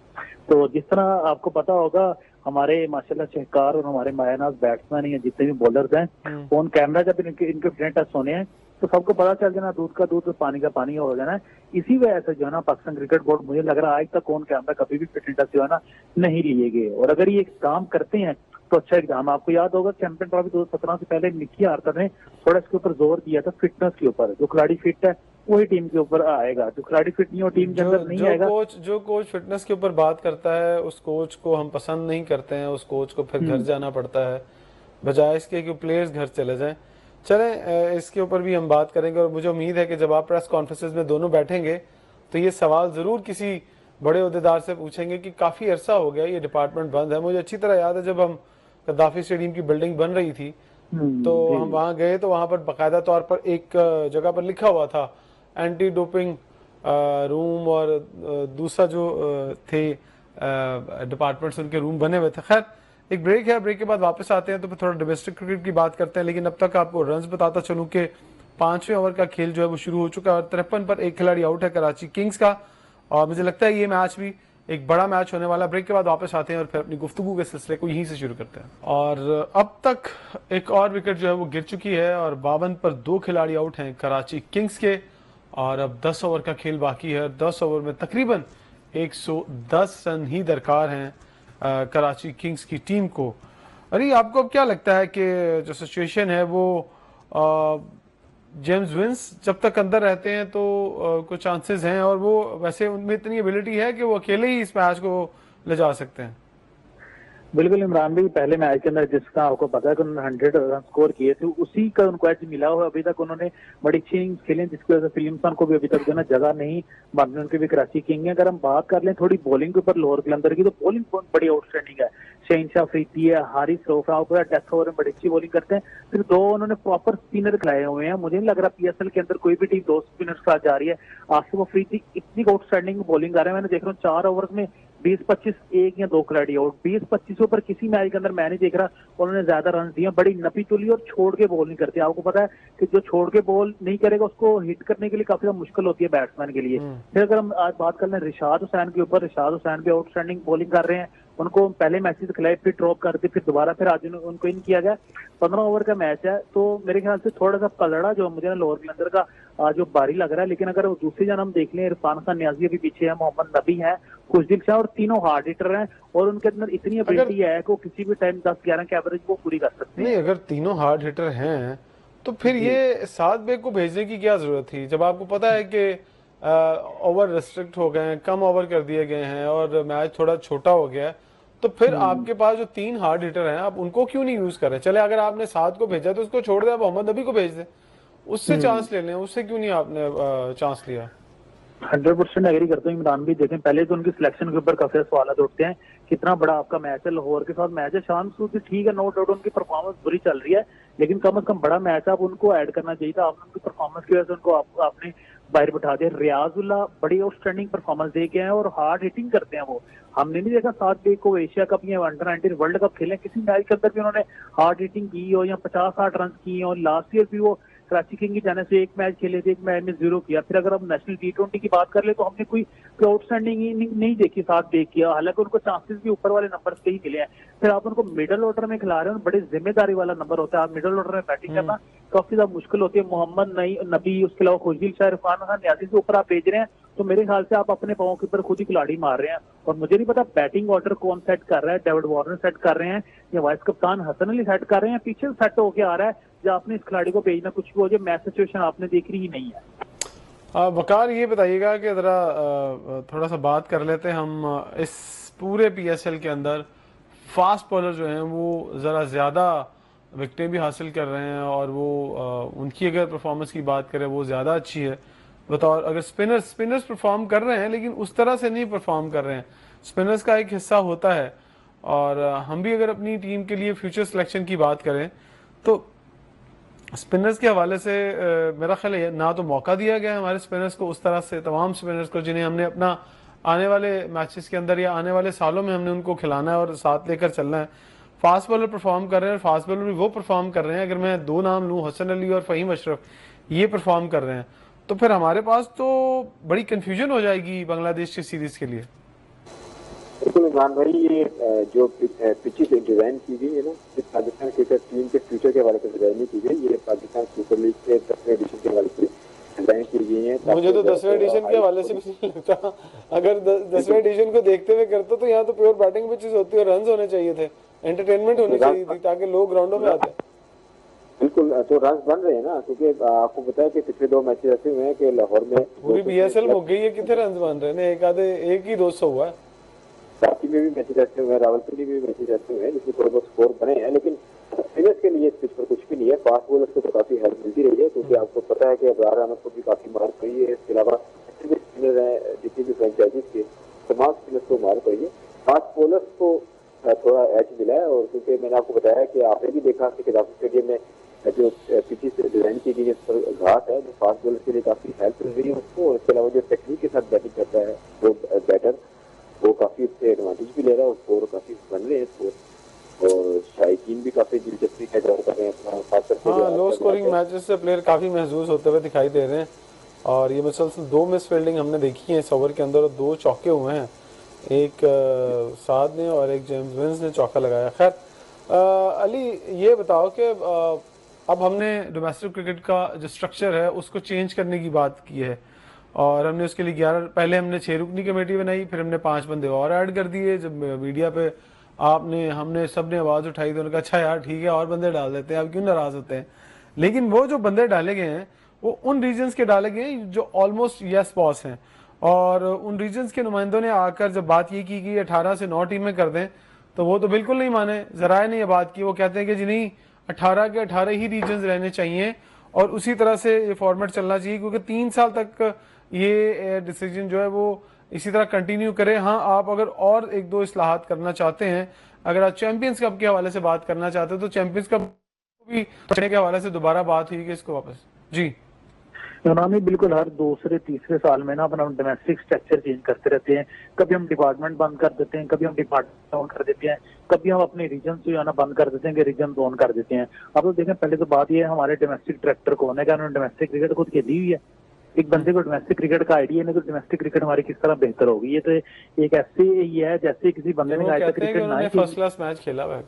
तो जिस तरह आपको पता होगा हमारे माशाल्लाह शहकार और हमारे मायानाज बैट्समैन हैं, जितने भी बॉलर्स हैं, ऑन कैमरा जब इनके फिटनेस टेस्ट होने हैं तो सबको पता चल जाना दूध का दूध पानी का पानी हो जाना है। इसी वजह से जो है ना पाकिस्तान क्रिकेट बोर्ड मुझे लग रहा है आज तक ऑन कैमरा कभी भी फिटनेस टेस्ट जो है ना नहीं लिए गए, और अगर ये काम करते हैं तो अच्छा एग्जाम। आपको याद होगा चैंपियन ट्रॉफी 2017 से पहले निकी आर्थर ने थोड़ा इसके ऊपर जोर दिया था फिटनेस के ऊपर, जो खिलाड़ी फिट है वही टीम के ऊपर आएगा, जो खिलाड़ी फिट नहीं हो टीम के अंदर नहीं आएगा। जो कोच फिटनेस के ऊपर बात करता है उस कोच को हम पसंद नहीं करते हैं, उस कोच को फिर घर जाना पड़ता है बजाय इसके कि प्लेयर्स घर चले जाएं। चलें इसके ऊपर भी हम बात करेंगे और मुझे उम्मीद है कि जब आप प्रेस कॉन्फ्रेंसेस में दोनों बैठेंगे तो ये सवाल जरूर किसी बड़े ओहदेदार से पूछेंगे कि काफी अरसा हो गया ये डिपार्टमेंट बंद है। मुझे अच्छी तरह याद है जब हम गद्दाफी स्टेडियम की बिल्डिंग बन रही थी तो हम वहां गए तो वहां पर बाकायदा तौर पर एक जगह पर लिखा हुआ था एंटी डोपिंग रूम, और दूसरा जो थे डिपार्टमेंट्स उनके रूम बने हुए थे। खैर एक ब्रेक है, ब्रेक के बाद वापस आते हैं तो फिर थोड़ा डोमेस्टिक क्रिकेट की बात करते हैं, लेकिन अब तक आपको रन्स बताता चलूं कि 5वें ओवर का खेल जो है वो शुरू हो चुका है और 53 पर एक खिलाड़ी आउट है कराची किंग्स का, और मुझे लगता है ये मैच भी एक बड़ा मैच होने वाला। ब्रेक के बाद वापस आते हैं और फिर अपनी गुफ्तगू के सिलसिले को यहीं से शुरू करते हैं। और अब तक एक और विकेट जो है वो गिर चुकी है और 52 पर 2 खिलाड़ी आउट हैं कराची किंग्स के, और अब 10 ओवर का खेल बाकी है। 10 ओवर में तकरीबन 110 रन ही दरकार हैं कराची किंग्स की टीम को। अरे आपको अब क्या लगता है कि जो सिचुएशन है वो जेम्स विंस जब तक अंदर रहते हैं तो कुछ चांसेस हैं, और वो वैसे उनमें इतनी एबिलिटी है कि वो अकेले ही इस मैच को ले जा सकते हैं? बिल्कुल इमरान भाई, पहले मैच के अंदर जिसका आपको पता है कि उन्होंने 100 रन स्कोर किए थे, उसी का उनको एज मिला हुआ है। अभी तक उन्होंने बड़ी अच्छी इनिंग्स खेली जिसकी वजह से फिलिमसन को भी अभी तक जो है ना जगह नहीं बन रही, उनकी भी कराची किंग है। अगर हम बात कर लें थोड़ी बॉलिंग के ऊपर लाहौर कलंदर की, तो बॉलिंग बहुत बड़ी आउटस्टैंडिंग है। शहनशाह अफरीदी है, हारिस रऊफ है, डेथ ओवर में बड़ी अच्छी बॉलिंग करते हैं। फिर दो उन्होंने प्रॉपर स्पिनर खिलाए हुए हैं। मुझे नहीं लग रहा पीएसएल के अंदर कोई भी टीम दो स्पिनर्स के साथ जा रही है। आसिफ अफरीदी इतनी आउटस्टैंडिंग बॉलिंग कर रहे हैं, मैंने देख रहा हूँ 4 ओवर में 20-25 एक या दो खिलाड़ी आउट। 20-25 के ऊपर किसी मैच के अंदर मैं नहीं देख रहा उन्होंने ज्यादा रन दिए। बड़ी नपी तुली और छोड़ के बॉल नहीं करते। आपको पता है कि जो छोड़ के बॉल नहीं करेगा उसको हिट करने के लिए काफी मुश्किल होती है बैट्समैन के लिए। फिर अगर हम आज बात कर लें रिशाद हुसैन के ऊपर, रिशाद हुसैन भी आउटस्टैंडिंग बॉलिंग कर रहे हैं। उनको पहले मैचेस खिलाए, फिर ड्रॉप कर दिए, फिर दोबारा फिर आज उनको इन किया गया। 15 ओवर का मैच है, तो मेरे ख्याल से थोड़ा सा पलड़ा जो मुझे ना लाहौर कलंदर का जो बारी लग रहा है। लेकिन अगर दूसरी जन हम देख लें, इरफान खान नियाजी अभी पीछे है, मोहम्मद नबी है, खुशदिल शाह, और तीनों हार्ड हिटर हैं और उनके अंदर इतनी एबिलिटी है कि वो किसी भी टाइम 10-11 के एवरेज वो पूरी कर सकते हैं। नहीं, अगर तीनों हार्ड हिटर हैं तो फिर ये सात बेग को भेजने की क्या जरूरत थी, जब आपको पता है कि ओवर रिस्ट्रिक्ट हो गए हैं, कम ओवर कर दिए गए हैं और मैच थोड़ा छोटा हो गया है। तो फिर आपके पास जो 3 हार्ड हिटर हैं, आप उनको क्यों नहीं यूज कर रहे? चले अगर आपने 7 को भेजा तो उसको छोड़ दे, आप मोहम्मद नबी को भेज दे, उससे चांस ले लें। उससे क्यों नहीं आपने चांस लिया? 100% एग्री करता हूँ इमरान भी। देखें पहले तो उनकी सिलेक्शन के ऊपर काफी सवाल उठते हैं। कितना बड़ा आपका मैच है, लाहौर के साथ मैच है। शाम सूद ठीक है, नो डाउट उनकी परफॉर्मेंस बुरी चल रही है, लेकिन कम से कम बड़ा मैच है, आप उनको ऐड करना चाहिए था। आपने उनकी परफॉर्मेंस की वजह से उनको आपने बाहर बिठा दिया। रियाजुल्लाह बड़ी आउटस्टैंडिंग परफॉर्मेंस दे के हैं और हार्ड हिटिंग करते हैं वो। हमने नहीं देखा 7 बेग को एशिया कप या अंडर-19 वर्ल्ड कप खेले किसी मैच के अंदर भी उन्होंने हार्ड हिटिंग की हो या 50-60 रन किए हो। लास्ट ईयर भी वो कराची किंग की जाने से एक मैच खेले थे, एक मैच में 0 किया। फिर अगर हम नेशनल T20 की बात कर ले तो हमने कोई आउटस्टैंडिंग इनिंग नहीं देखी 7 बेग किया, हालांकि उनको चांसेस भी ऊपर वाले नंबर पे ही मिले हैं। फिर आप उनको मिडल ऑर्डर में खिला रहे हो, बड़ी जिम्मेदारी वाला नंबर होता है। आप मिडल ऑर्डर में बैटिंग करना काफी ज्यादा मुश्किल होती है। मोहम्मद नबी, उसके अलावा खुशदिल शाह, इरफान खान नियाजी से ऊपर आप भेज रहे हैं, तो मेरे ख्याल से आप अपने पांव के ऊपर खुद ही खिलाड़ी मार रहे हैं। और मुझे नहीं पता बैटिंग ऑर्डर कौन सेट कर रहा है, डेविड वार्नर सेट कर रहे हैं या वाइस कप्तान हसन अली सेट कर रहे हैं, पीछे सेट होके आ रहा है जो आपने इस खिलाड़ी को भेजना कुछ भी हो जाए, मैच सिचुएशन आपने देख रही ही नहीं है। वकार, ये बताइएगा कि जरा थोड़ा सा बात कर लेते हैं हम इस पूरे पीएसएल के अंदर फास्ट बॉलर जो हैं वो ज़रा ज़्यादा विकेटें भी हासिल कर रहे हैं और वो उनकी अगर परफॉर्मेंस की बात करें वो ज़्यादा अच्छी है। बताओ, अगर स्पिनर्स परफॉर्म कर रहे हैं लेकिन उस तरह से नहीं परफॉर्म कर रहे हैं। स्पिनर्स का एक हिस्सा होता है। और हम भी अगर अपनी टीम के लिए फ्यूचर सिलेक्शन की बात करें तो स्पिनर्स के हवाले से मेरा ख्याल है ना तो मौका दिया गया है हमारे स्पिनर्स को उस तरह से, तमाम स्पिनर्स को जिन्हें हमने अपना आने वाले मैचेस के अंदर या आने वाले सालों में हमने उनको खिलाना है और साथ लेकर चलना है। फास्ट बॉलर परफॉर्म कर रहे हैं और फास्ट बॉलर भी वो परफॉर्म कर रहे हैं, अगर मैं 2 नाम लूँ, हसन अली और फ़हीम अशरफ, ये परफॉर्म कर रहे हैं, तो फिर हमारे पास तो बड़ी कन्फ्यूजन हो जाएगी बांग्लादेश की सीरीज के लिए। बिल्कुल इमरान भाई, ये जो पिचेस डिजाइन की गई है ना, इस पाकिस्तान क्रिकेट टीम के फ्यूचर के हवाले से डिजाइन नहीं की गई। ये पाकिस्तान सुपर लीग के 10वें एडिशन के हवाले से डिजाइन की गई है। मुझे तो 10वें एडिशन के हवाले से भी नहीं लगता। अगर 10वें एडिशन को देखते हुए करते तो यहाँ तो प्योर बैटिंग पिचेस होती और रन होने चाहिए थे, एंटरटेनमेंट होनी चाहिए थी ताकि लोग ग्राउंडों में आते। बिल्कुल, तो रन बन रहे हैं ना, क्योंकि आपको पता है कि पिछले 2 मैचेस ऐसे हुए हैं कि लाहौर में पूरी बीएसएल हो गई है, कितने रन बन रहे हैं? एक ही 200 हुआ है। रांची में भी मैचेस ऐसे हुए हैं, रावलपिंडी में भी मैचेस ऐसे हुए हैं जिसमें थोड़े बहुत स्कोर बने हैं, लेकिन स्पिनर्स के लिए इस पिच पर कुछ भी नहीं है। फास्ट बॉलर्स को तो काफी हेल्प मिलती रही है, क्योंकि आपको पता है कि अबरार अहमद को भी काफी मार पड़ी है। इसके अलावा जितने भी स्पिनर हैं, जितनी भी फ्रेंचाइजीज के तमाम स्पिनर्स को मार पड़ी है। फास्ट बॉलर्स को थोड़ा एज मिला है, और क्योंकि मैंने आपको बताया कि आपने भी देखा कि खिलाफी स्टेडियम में जो पिचेस डिजाइन की गई है, इस पर घास है, जो फास्ट बॉलर के लिए काफी हेल्प मिल रही है उसको। और इसके अलावा जो टेक्निक के साथ बैटिंग करता है वो बैटर, वो काफी उससे एडवांटेज भी ले रहा है और स्कोर काफी बन रहे हैं स्कोर। और शायकीन भी काफी दिलचस्पी का इजहार कर रहे हैं अपना, खास करके लो स्कोरिंग मैचेस से प्लेयर काफी महसूस होते हुए दिखाई दे रहे हैं। और ये मुसलसल 2 मिस फील्डिंग हमने देखी है इस ओवर के अंदर और 2 चौके हुए हैं, एक साद ने और एक जेम्स विंस ने चौका लगाया। खैर अली, ये बताओ कि अब हमने डोमेस्टिक क्रिकेट का जो स्ट्रक्चर है उसको चेंज करने की बात की है और हमने उसके लिए 11, पहले हमने 6 रुकनी कमेटी बनाई, फिर हमने 5 बंदे और ऐड कर दिए। जब मीडिया पे हमने सबने आवाज़ उठाई तो उन्होंने कहा अच्छा यार ठीक है और बंदे डाल देते हैं, आप क्यों नाराज़ होते हैं। लेकिन वो जो बंदे डाले गए हैं वो उन रीजन्स के डाले गए हैं जो ऑलमोस्ट यस बॉस हैं, और उन रीजन्स के नुमाइंदों ने आकर जब बात ये की कि 18 से 9 टीमें कर दें तो वो तो बिल्कुल नहीं माने, जराए ने ये बात की। वो कहते हैं कि जी नहीं, 18 के 18 ही रीजन्स रहने चाहिए और उसी तरह से ये फॉर्मेट चलना चाहिए, क्योंकि 3 साल तक ये डिसीजन जो है वो इसी तरह कंटिन्यू करे। हाँ, आप अगर और एक दो इस्लाहात करना चाहते हैं, अगर आप चैंपियंस कप के हवाले से बात करना चाहते हो तो चैंपियंस कप भी के हवाले से दोबारा बात हुई कि इसको वापस। जी इकोनॉमी बिल्कुल हर दूसरे तीसरे साल में ना अपना डोमेस्टिक स्ट्रक्चर चेंज करते रहते हैं। कभी हम डिपार्टमेंट बंद कर देते हैं, कभी हम डिपार्टमेंट ऑन कर देते हैं, कभी हम अपने रीजन से जो है ना बंद कर देते हैं कि रीजन ऑन कर देते हैं। अब तो देखें, पहले तो बात ये है हमारे डोमेस्टिक डायरेक्टर कौन है, क्या उन्होंने डोमेस्टिक क्रिकेट खुद खेली हुई है? एक बंदे को डोमेस्टिक क्रिकेट का आइडिया नहीं तो डोमेस्टिक क्रिकेट हमारी किस तरह बेहतर होगी? ये तो एक ऐसे ही है जैसे किसी बंदे ने कहा क्रिकेट ना फर्स्ट क्लास मैच खेला है।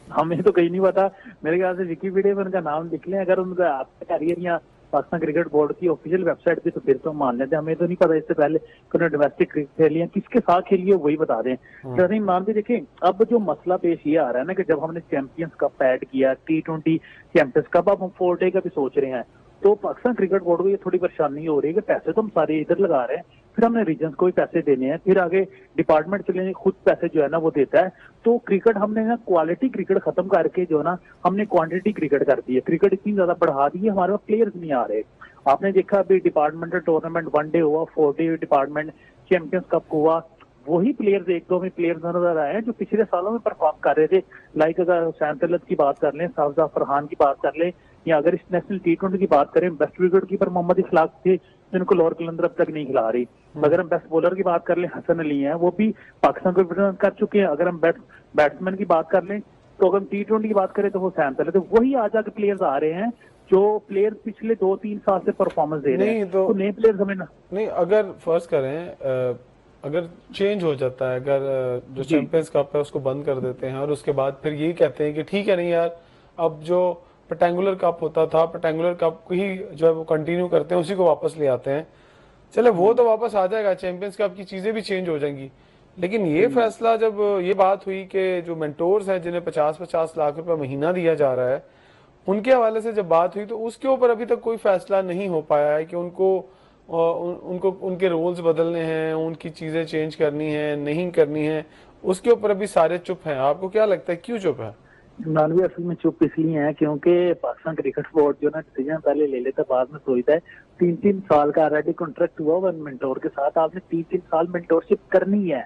हमें तो कहीं नहीं पता, मेरे ख्याल से विकीपीडिया पर उनका नाम लिख लें अगर उनका आपका कैरियर या पाकिस्तान क्रिकेट बोर्ड की ऑफिशियल वेबसाइट पे, तो फिर तो मान लेते हैं। हमें तो नहीं पता इससे पहले उन्होंने डोमेस्टिक क्रिकेट खेली है, किसके साथ खेली है वही बता दें। जैसे मान भी देखें, अब जो मसला पेश ये आ रहा है ना कि जब हमने चैंपियंस कप ऐड किया, T20 चैंपियंस कप, अब हम 4 डे का भी सोच रहे हैं, तो पाकिस्तान क्रिकेट बोर्ड को ये थोड़ी परेशानी हो रही है कि पैसे तो हम सारे इधर लगा रहे हैं, फिर हमने रीजन्स को भी पैसे देने हैं, फिर आगे डिपार्टमेंट चलेंगे, खुद पैसे जो है ना वो देता है। तो क्रिकेट हमने ना क्वालिटी क्रिकेट खत्म करके जो है ना हमने क्वांटिटी क्रिकेट कर दी है। क्रिकेट इतनी ज्यादा बढ़ा दी है, हमारे पास प्लेयर्स नहीं आ रहे। आपने देखा अभी डिपार्टमेंटल टूर्नामेंट 1 डे हुआ, 4 डे डिपार्टमेंट चैंपियंस कप हुआ, वही प्लेयर्स एक दो में प्लेयर्स नजर आए हैं जो पिछले सालों में परफॉर्म कर रहे थे। लाइक अगर हुसैन तलत की बात कर लें, साफजा फरहान की बात कर लें, या अगर इस नेशनल T20 की बात करें, बेस्ट विकेट कीपर मोहम्मद इखलाक थे जिनको लाहौर कलंदर अब तक नहीं खिला रही। अगर हम बेस्ट बॉलर की बात कर लें, हसन अली हैं, वो भी पाकिस्तान को रिप्रेजेंट कर चुके हैं। अगर हम बैट्समैन की बात कर लें, तो अगर हम T20 की बात करें तो हुसैन तलत, तो वही आज आके प्लेयर्स आ रहे हैं जो प्लेयर्स पिछले 2-3 साल से परफॉर्मेंस दे रहे हैं। तो नए प्लेयर्स हमें नहीं, अगर फर्स्ट करें, अगर चेंज हो जाता है, अगर जो चैंपियंस कप है उसको बंद कर देते हैं और उसके बाद फिर यही कहते हैं कि ठीक है नहीं यार, अब जो रेक्टेंगुलर कप होता था, रेक्टेंगुलर कप ही जो है वो कंटिन्यू करते हैं, उसी को वापस ले आते हैं, चले वो तो वापस आ जाएगा, चैंपियंस कप की चीजें भी चेंज हो जाएंगी। लेकिन ये फैसला, जब ये बात हुई कि जो मेंटोर्स हैं जिन्हें 50-50 लाख रुपए महीना दिया जा रहा है, उनके हवाले से जब बात हुई, तो उसके ऊपर अभी तक कोई फैसला नहीं हो पाया है कि उनको उनके रोल्स बदलने हैं, उनकी चीजें चेंज करनी है नहीं करनी है, उसके ऊपर अभी सारे चुप हैं। आपको क्या लगता है क्यों चुप है? इमरान असल में चुप इसलिए है क्योंकि पाकिस्तान क्रिकेट बोर्ड जो ना डिसीजन पहले ले लेता, बाद में सोचता है। 3-3 साल का ऑलरेडी कॉन्ट्रैक्ट हुआ वन मेंटोर के साथ, आपने 3-3 साल मेंटोरशिप करनी है।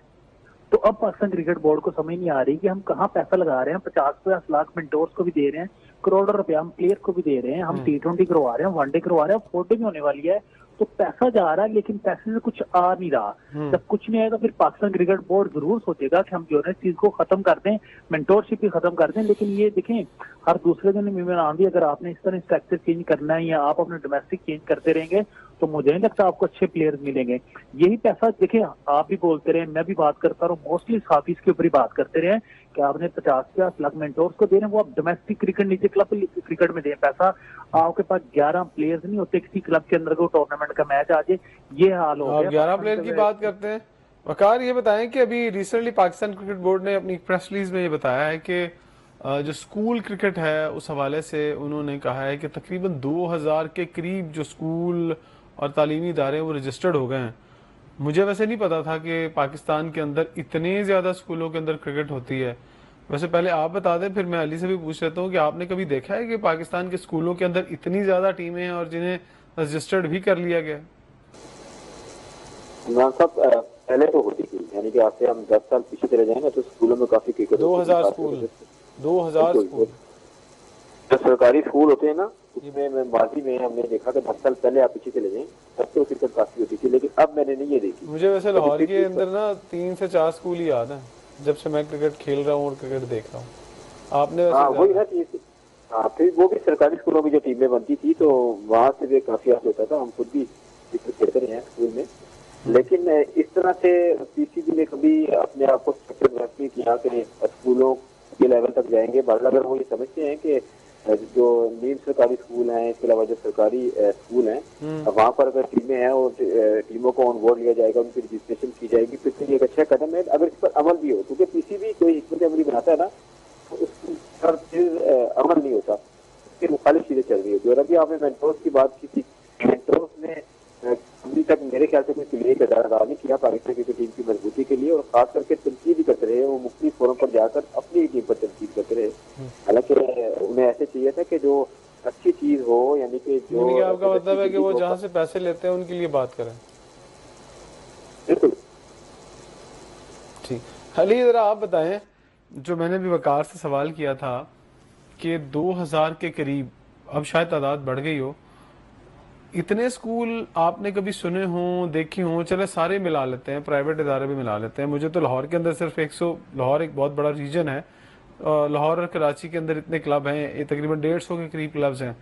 तो अब पाकिस्तान क्रिकेट बोर्ड को समझ नहीं आ रही कि हम कहाँ पैसा लगा रहे हैं। 50-50 लाख मेंटोर्स को भी दे रहे हैं, करोड़ों रुपया हम प्लेयर को भी दे रहे हैं, हम T20 करवा रहे हैं, 1 डे करवा रहे हैं, 4 डे भी होने वाली है। तो पैसा जा रहा है लेकिन पैसे से कुछ आ नहीं रहा। जब कुछ नहीं आएगा फिर पाकिस्तान क्रिकेट बोर्ड जरूर सोचेगा कि हम जो है चीज को खत्म कर दें, मेंटोरशिप भी खत्म कर दें। लेकिन ये देखें, हर दूसरे दिन इमरान भी, अगर आपने इस तरह स्ट्रक्चर चेंज करना है या आप अपने डोमेस्टिक चेंज करते रहेंगे तो मुझे नहीं लगता आपको अच्छे प्लेयर्स मिलेंगे। यही पैसा देखें, आप भी बोलते रहे, मैं भी बात करता रहा, मोस्टली साथी इसके ऊपर ही बात करते रहे कि आपने 50-50 लाख मेंटोर्स को दे रहे हैं, वो आप डोमेस्टिक क्रिकेट नीचे क्लब क्रिकेट में दें पैसा। आपके पास 11 प्लेयर्स नहीं होते किसी क्लब के अंदर को टूर्नामेंट का मैच आ जाए, ये हाल हो गया। 11 प्लेयर की बात करते हैं। वकार, ये बताएं कि अभी रिसेंटली पाकिस्तान क्रिकेट बोर्ड ने अपनी प्रेस रिलीज में ये बताया है कि जो स्कूल क्रिकेट है उस हवाले से उन्होंने कहा है कि तकरीबन 2000 के करीब जो स्कूल और तालीमी इदारे वो रजिस्टर्ड हो गए हैं। मुझे वैसे नहीं पता था कि पाकिस्तान के अंदर इतने ज़्यादा स्कूलों के अंदर क्रिकेट होती है। वैसे पहले आप बता दें, फिर मैं अली से भी पूछ लेता हूँ कि आपने कभी देखा है कि पाकिस्तान के स्कूलों के अंदर इतनी ज़्यादा टीमें हैं और जिन्हें रजिस्टर्ड भी कर लिया गया? इमरान साहब, पहले तो होती थी, यानी कि आपसे हम 10 साल पीछे चले जाएंगे तो स्कूलों में काफी क्रिकेट 2000 स्कूल 2000 स्कूल जो सरकारी स्कूल होते हैं ना, उसमें माजी में हमने देखा कि 10 साल पहले आप पीछे चले जाएं तब तो क्रिकेट काफी होती थी, लेकिन अब मैंने नहीं ये देखी। मुझे वैसे लाहौर के अंदर ना 3 से 4 स्कूल ही याद है जब से मैं क्रिकेट खेल रहा हूँ और क्रिकेट देख रहा हूँ। आपने वही है चीज। हाँ, फिर वो भी सरकारी स्कूलों की जो टीमें बनती थी तो वहां से भी काफी याद होता था। हम खुद भी क्रिकेट खेलते रहे हैं स्कूल में, लेकिन इस तरह से PCB ने कभी अपने आप को स्ट्रक्चर नहीं किया कि स्कूलों के लेवल तक जाएंगे। बल्कि अगर वो ये समझते हैं कि जो नीम सरकारी स्कूल हैं, इसके अलावा जो सरकारी स्कूल हैं, वहाँ पर अगर टीमें हैं और टीमों को ऑन बोर्ड लिया जाएगा, उनकी रजिस्ट्रेशन की जाएगी, फिर तो ये एक अच्छा कदम है अगर इस पर अमल भी हो। क्योंकि PCB कोई हिकमत अमली बनाता है ना, तो उस पर फिर अमल नहीं होता, उसके मुखालिफ चीजें चल रही होती है। और अभी आपने मेंटोर्स की बात की थी, मेंटोर्स ने तक मेरे ख्याल से कोई क्लियर किरदार नहीं किया पाकिस्तान क्रिकेट टीम की मजबूती के लिए, और खास करके तनकीद भी करते रहे, वो मुख्तलिफ फोरम पर जाकर अपनी टीम पर तनकीद करते रहे। हालांकि उन्हें ऐसे चाहिए था कि जो अच्छी चीज हो, यानी कि जो आपका मतलब है कि वो जहाँ से पैसे लेते हैं उनके लिए बात करें। बिल्कुल ठीक, अली जरा आप बताएं, जो मैंने भी वकार से सवाल किया था कि 2000 के करीब, अब शायद तादाद बढ़ गई हो, इतने स्कूल आपने कभी सुने हों, देखे हों? चले सारे मिला लेते हैं, प्राइवेट इदारे भी मिला लेते हैं। मुझे तो लाहौर के अंदर सिर्फ 100, लाहौर एक बहुत बड़ा रीजन है, लाहौर और कराची के अंदर इतने क्लब हैं, ये तकरीबन 150 के करीब क्लब्स हैं।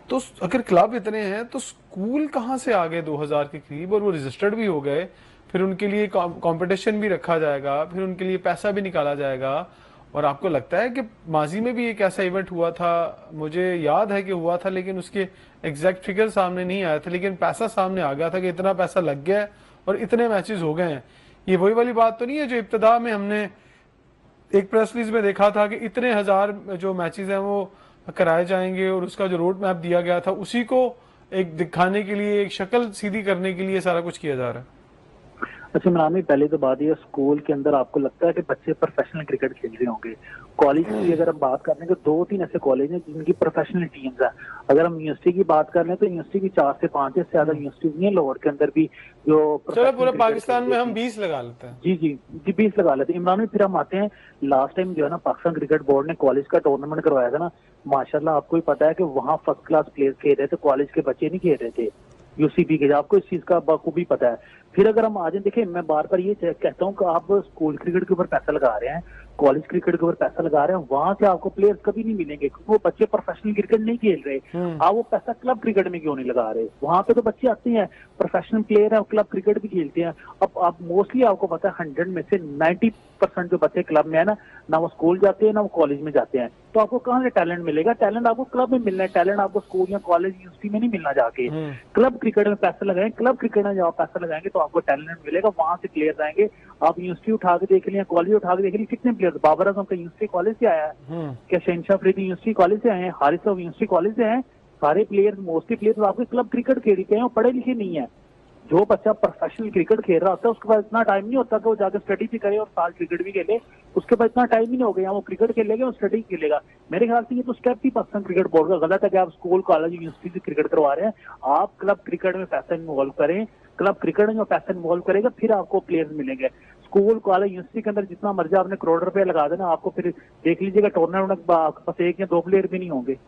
तो अगर क्लब इतने हैं तो स्कूल कहाँ से आ गए 2000 के करीब, और वो रजिस्टर्ड भी हो गए? फिर उनके लिए कंपटीशन भी रखा जाएगा, फिर उनके लिए पैसा भी निकाला जाएगा। और आपको लगता है कि माजी में भी एक ऐसा इवेंट हुआ था, मुझे याद है कि हुआ था, लेकिन उसके एग्जैक्ट फिगर सामने नहीं आया था, लेकिन पैसा सामने आ गया था कि इतना पैसा लग गया है और इतने मैचेस हो गए हैं। ये वही वाली बात तो नहीं है जो इब्तदा में हमने एक प्रेस रिलीज में देखा था कि इतने हजार जो मैचेस हैं वो कराए जाएंगे, और उसका जो रोड मैप दिया गया था उसी को एक दिखाने के लिए, एक शक्ल सीधी करने के लिए सारा कुछ किया जा रहा है। अच्छा इमरान भाई, पहले तो बात ये, स्कूल के अंदर आपको लगता है कि बच्चे प्रोफेशनल क्रिकेट खेल रहे होंगे? कॉलेज की अगर हम बात कर रहे हैं तो 2-3 ऐसे कॉलेज हैं जिनकी प्रोफेशनल टीम्स है। अगर हम यूनिवर्सिटी की बात कर रहे हैं तो यूनिवर्सिटी की 4 से 5 से ज्यादा यूनिवर्सिटीज नहीं है लाहौर के अंदर भी जो चलो पूरे पाकिस्तान में हम 20 लगा लेते हैं। जी 20 लगा लेते हैं इमरान भाई। फिर हम आते हैं, लास्ट टाइम जो है ना पाकिस्तान क्रिकेट बोर्ड ने कॉलेज का टूर्नामेंट करवाया था ना, माशाल्लाह आपको ही पता है कि वहाँ फर्स्ट क्लास प्लेयर खेल रहे थे, कॉलेज के बच्चे नहीं खेल रहे थे, यूसीबी के, आपको इस चीज का बखूबी पता है। फिर अगर हम आ जाए, देखिए मैं बार बार ये कहता हूँ कि आप स्कूल क्रिकेट के ऊपर पैसा लगा रहे हैं, कॉलेज क्रिकेट के ऊपर पैसा लगा रहे हैं, वहां से आपको प्लेयर्स कभी नहीं मिलेंगे क्योंकि वो बच्चे प्रोफेशनल क्रिकेट नहीं खेल रहे। आप वो पैसा क्लब क्रिकेट में क्यों नहीं लगा रहे? वहां पे तो बच्चे आते हैं, प्रोफेशनल प्लेयर है, क्लब क्रिकेट भी खेलते हैं। अब आप मोस्टली आपको पता है 100 में से 90% जो बच्चे क्लब में है ना वो स्कूल जाते हैं ना वो कॉलेज में जाते हैं। तो आपको कहाँ से टैलेंट मिलेगा? टैलेंट आपको क्लब में मिलना है, टैलेंट आपको स्कूल या कॉलेज यूनिवर्सिटी में नहीं मिलना जाके। क्लब क्रिकेट में पैसा लगाएं, क्लब क्रिकेट में जब आप पैसा लगाएंगे तो आपको टैलेंट मिलेगा, वहां से प्लेयर आएंगे। आप यूनिवर्सिटी उठा के देख लिया, कॉलेज उठा के देख लिया, कितने प्लेयर, बाबर आजम का यूनिवर्सिटी कॉलेज से आया है क्या? शहनशाह अफरीदी यूनिवर्सिटी कॉलेज से आए हैं, हारिस साहब यूनिवर्सिटी कॉलेज से हैं। सारे प्लेयर, मोस्टली प्लेयर आपके क्लब क्रिकेट खेलते हैं और पढ़े लिखे नहीं है। जो बच्चा प्रोफेशनल क्रिकेट खेल रहा होता है उसके पास इतना टाइम नहीं होता कि वो जाकर स्टडी भी करे और साल क्रिकेट भी खेले, उसके पास इतना टाइम ही नहीं हो गया, वो क्रिकेट खेलेगा और स्टडी खेलेगा। मेरे ख्याल से ये तो स्टेप ही पाकिस्तान क्रिकेट बोर्ड का गलत है कि आप स्कूल, कॉलेज, यूनिवर्सिटी से क्रिकेट करवा रहे हैं। आप क्लब क्रिकेट में पैसा इन्वॉल्व करें, क्लब क्रिकेट में पैसा इन्वॉल्व करेगा फिर आपको प्लेयर्स मिलेंगे। स्कूल, कॉलेज, यूनिवर्सिटी के अंदर जितना मर्जी आपने करोड़ रुपया लगा देना, आपको फिर देख लीजिएगा टूर्नामेंट पास 1 या 2 प्लेयर भी नहीं होंगे।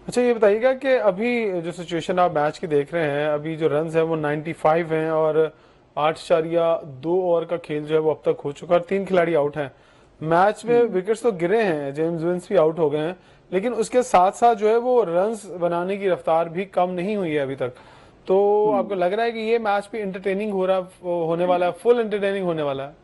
अच्छा ये बताइएगा कि अभी जो सिचुएशन आप मैच की देख रहे हैं, अभी जो रन्स है वो 95 हैं और 8.2 ओवर का खेल जो है वो अब तक हो चुका है, 3 खिलाड़ी आउट हैं। मैच में विकेट्स तो गिरे हैं, जेम्स विंस भी आउट हो गए हैं, लेकिन उसके साथ साथ जो है वो रन्स बनाने की रफ्तार भी कम नहीं हुई है अभी तक। तो आपको लग रहा है कि ये मैच भी एंटरटेनिंग होने वाला है, फुल एंटरटेनिंग होने वाला है?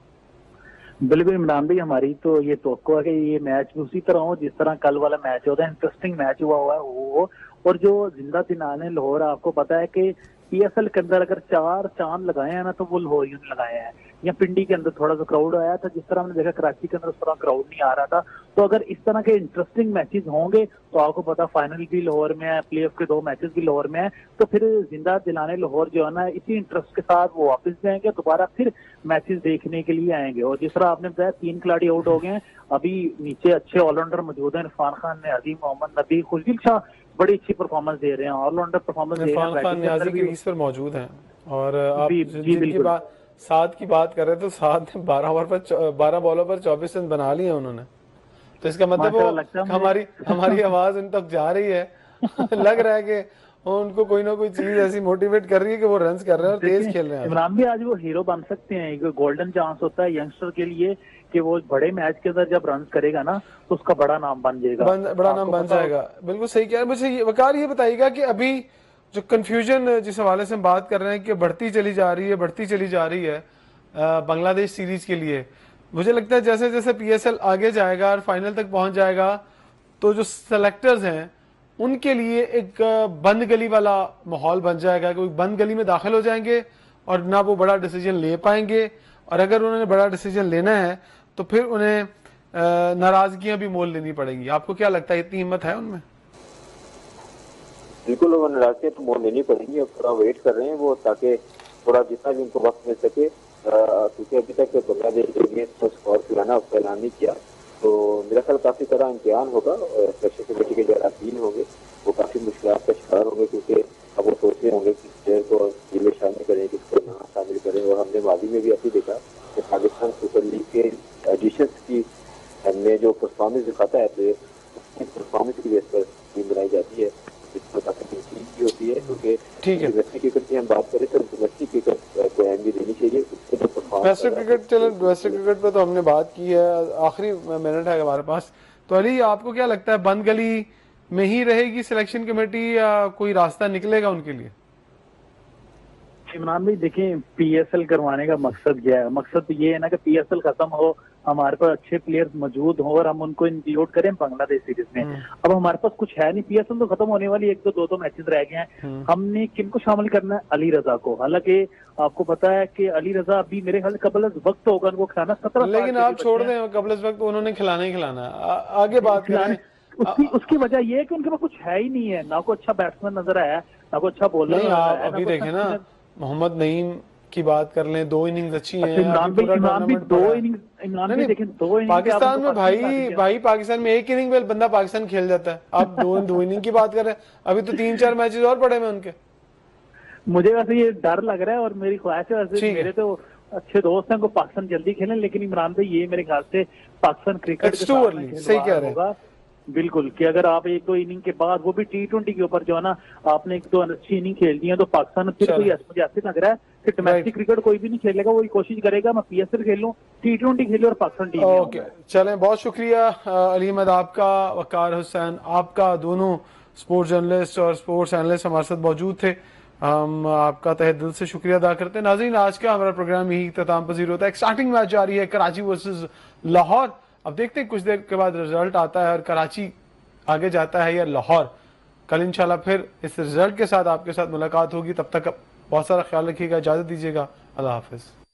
बिल्कुल इमरान भाई, हमारी तो ये तवक्को है कि ये मैच भी उसी तरह हो जिस तरह कल वाला मैच होता है, इंटरेस्टिंग मैच हुआ है वो। और जो जिंदा दिनान है लाहौर, आपको पता है कि पीएसएल के अंदर अगर 4 चांद लगाए हैं ना तो वो लाहौरियों ने लगाए हैं। या पिंडी के अंदर थोड़ा सा क्राउड आया था, जिस तरह हमने देखा कराची के अंदर उस तरह क्राउड नहीं आ रहा था। तो अगर इस तरह के इंटरेस्टिंग मैचेस होंगे तो आपको पता फाइनल भी लाहौर में है, प्ले ऑफ के 2 मैचेस भी लाहौर में है, तो फिर जिंदा दिलाने लाहौर जो है ना इसी इंटरेस्ट के साथ वो वापस जाएंगे, दोबारा फिर मैचेस देखने के लिए आएंगे। और जिस तरह आपने बताया 3 खिलाड़ी आउट हो गए हैं, अभी नीचे अच्छे ऑलराउंडर मौजूद हैं, इरफान खान ने, अजीम मोहम्मद नबी, खुशदिल शाह बड़ी अच्छी परफॉर्मेंस दे रहे हैं, ऑलराउंडर परफॉर्मेंस दे रहे हैं। इरफान खान न्याजी की रीस पर मौजूद हैं। और आप जिनकी बात 7 की बात कर रहे थे तो 7 ने 12 बॉलों पर 24 रन बना लिए उन्होंने। तो इसका मतलब वो हमारी आवाज उन तक जा रही है। लग रहा है कि उनको कोई ना कोई चीज ऐसी मोटिवेट कर रही है कि वो रन्स कर रहे हैं और तेज खेल रहे हैं। इमरान भी आज वो हीरो बन सकते हैं, एक गोल्डन चांस होता है यंगस्टर के लिए कि वो बड़े मैच के अंदर जब रन करेगा ना तो उसका बड़ा नाम बन जाएगा, बड़ा नाम बन जाएगा। बिल्कुल सही कह रहे हैं। मुझे वकार ये बताइएगा कि अभी जो कंफ्यूजन जिस हवाले से हम बात कर रहे हैं कि बढ़ती चली जा रही है बांग्लादेश सीरीज के लिए, मुझे लगता है जैसे जैसे पीएसएल आगे जाएगा और फाइनल तक पहुंच जाएगा तो जो सेलेक्टर्स हैं उनके लिए एक बंद गली वाला माहौल बन जाएगा, कि बंद गली में दाखिल हो जाएंगे और ना वो बड़ा डिसीजन ले पाएंगे, और अगर उन्होंने बड़ा डिसीजन लेना है तो फिर उन्हें नाराजगियां भी मोल लेनी पड़ेंगी। आपको क्या लगता है, इतनी हिम्मत है उनमें? बिल्कुल वो नाराजगी तो मोल लेनी पड़ेगी, अब थोड़ा वेट कर रहे हैं वो, ताकि थोड़ा जितना भी उनको वक्त मिल सके, क्योंकि अभी तक बांग्लादेश के अगेंस्ट स्कोर खिलाना उसका ऐलान नहीं किया, तो मेरा ख्याल काफी तरह इम्तिहान होगा। स्पेशल कमेटी के जो अरकान होंगे वो काफी मुश्किल का शिकार होंगे, क्योंकि अब वो सोच रहे होंगे कि प्लेयर को टीम में शामिल करें, किसको ना शामिल करें। और हमने मादी में भी ऐसे देखा कि पाकिस्तान सुपर लीग के एडिशंस की में जो परफॉर्मेंस दिखाता है प्लेयर, उसकी परफॉर्मेंस की बेस पर टीम बनाई जाती है, जिसमें काफी भी होती है। क्योंकि ठीक है, डोमेस्टिक क्रिकेट की हम बात करें तो डोमेस्टिक क्रिकेट को अहमियत देनी चाहिए। उससे जो डोमेस्टिक क्रिकेट, चलो डोमेस्टिक क्रिकेट पे तो हमने बात की है, आखिरी मिनट है हमारे पास। तो अली, आपको क्या लगता है, बंद गली में ही रहेगी सिलेक्शन कमेटी या कोई रास्ता निकलेगा उनके लिए? इमरान भाई देखें, पीएसएल करवाने का मकसद क्या है? मकसद तो ये है ना कि पीएसएल खत्म हो, हमारे पास अच्छे प्लेयर्स मौजूद हों और हम उनको इंक्लूड करें बांग्लादेश सीरीज में। अब हमारे पास कुछ है नहीं, पीएसएल तो खत्म होने वाली, एक तो दो मैचेस रह गए हैं। हमने किनको शामिल करना है? अली रजा को। हालांकि आपको पता है कि अली रजा अभी मेरे ख्याल कबल वक्त होगा उनको खिलाना 17 साल लेकिन आप छोड़ दें, कबल वक्त उन्होंने खिलाना ही खिलाना है। आगे बात करें। उसकी वजह यह है कि उनके पास कुछ है ही नहीं है, ना कोई अच्छा बैट्समैन नजर आया, ना कोई अच्छा बॉलर नहीं, नजर आप आया। अभी देखें ना, मोहम्मद नईम की बात कर लें, 2 इनिंग्स अच्छी हैं। इमरान भाई दो इनिंग्स, इमरान भाई देखें 2 इनिंग्स पाकिस्तान में भाई पाकिस्तान में 1 इनिंग में बंदा पाकिस्तान खेल जाता है। आप दो इनिंग की बात कर रहे हैं, अभी तो 3-4 मैचेस और पड़े हैं उनके। मुझे वैसे ये डर लग रहा है और मेरी ख्वाहिश है, वैसे मेरे तो अच्छे दोस्त हैं को पाकिस्तान जल्दी खेलें, लेकिन इमरान भाई ये मेरे ख्याल से पाकिस्तान क्रिकेट सही कह रहे हैं बिल्कुल, कि अगर आप 1-2 इनिंग के बाद, वो भी T20 के ऊपर जो है ना, आपने 1-2 अच्छी इनिंग खेल दी है तो पाकिस्तान फिर कोई मुझे ऐसे लग रहा है कि डोमेस्टिक क्रिकेट कोई भी नहीं खेलेगा, वही कोशिश करेगा मैं पीएसएल खेल लूं, T20 खेलूं और पाकिस्तान टीम में। ओके, चलें, बहुत शुक्रिया अली अहमद आपका, वकार हुसैन आपका, दोनों स्पोर्ट्स जर्नलिस्ट और स्पोर्ट्स एनालिस्ट हमारे साथ मौजूद थे। हम आपका तहे दिल से शुक्रिया अदा करते हैं। नाज़रीन, आज का हमारा प्रोग्राम यही इख्तिताम पजीर होता है। एक्साइटिंग मैच जारी है, कराची वर्सेस लाहौर। अब देखते हैं कुछ देर के बाद रिजल्ट आता है और कराची आगे जाता है या लाहौर। कल इंशाल्लाह फिर इस रिजल्ट के साथ आपके साथ मुलाकात होगी। तब तक बहुत सारा ख्याल रखिएगा, इजाजत दीजिएगा, अल्लाह हाफिज।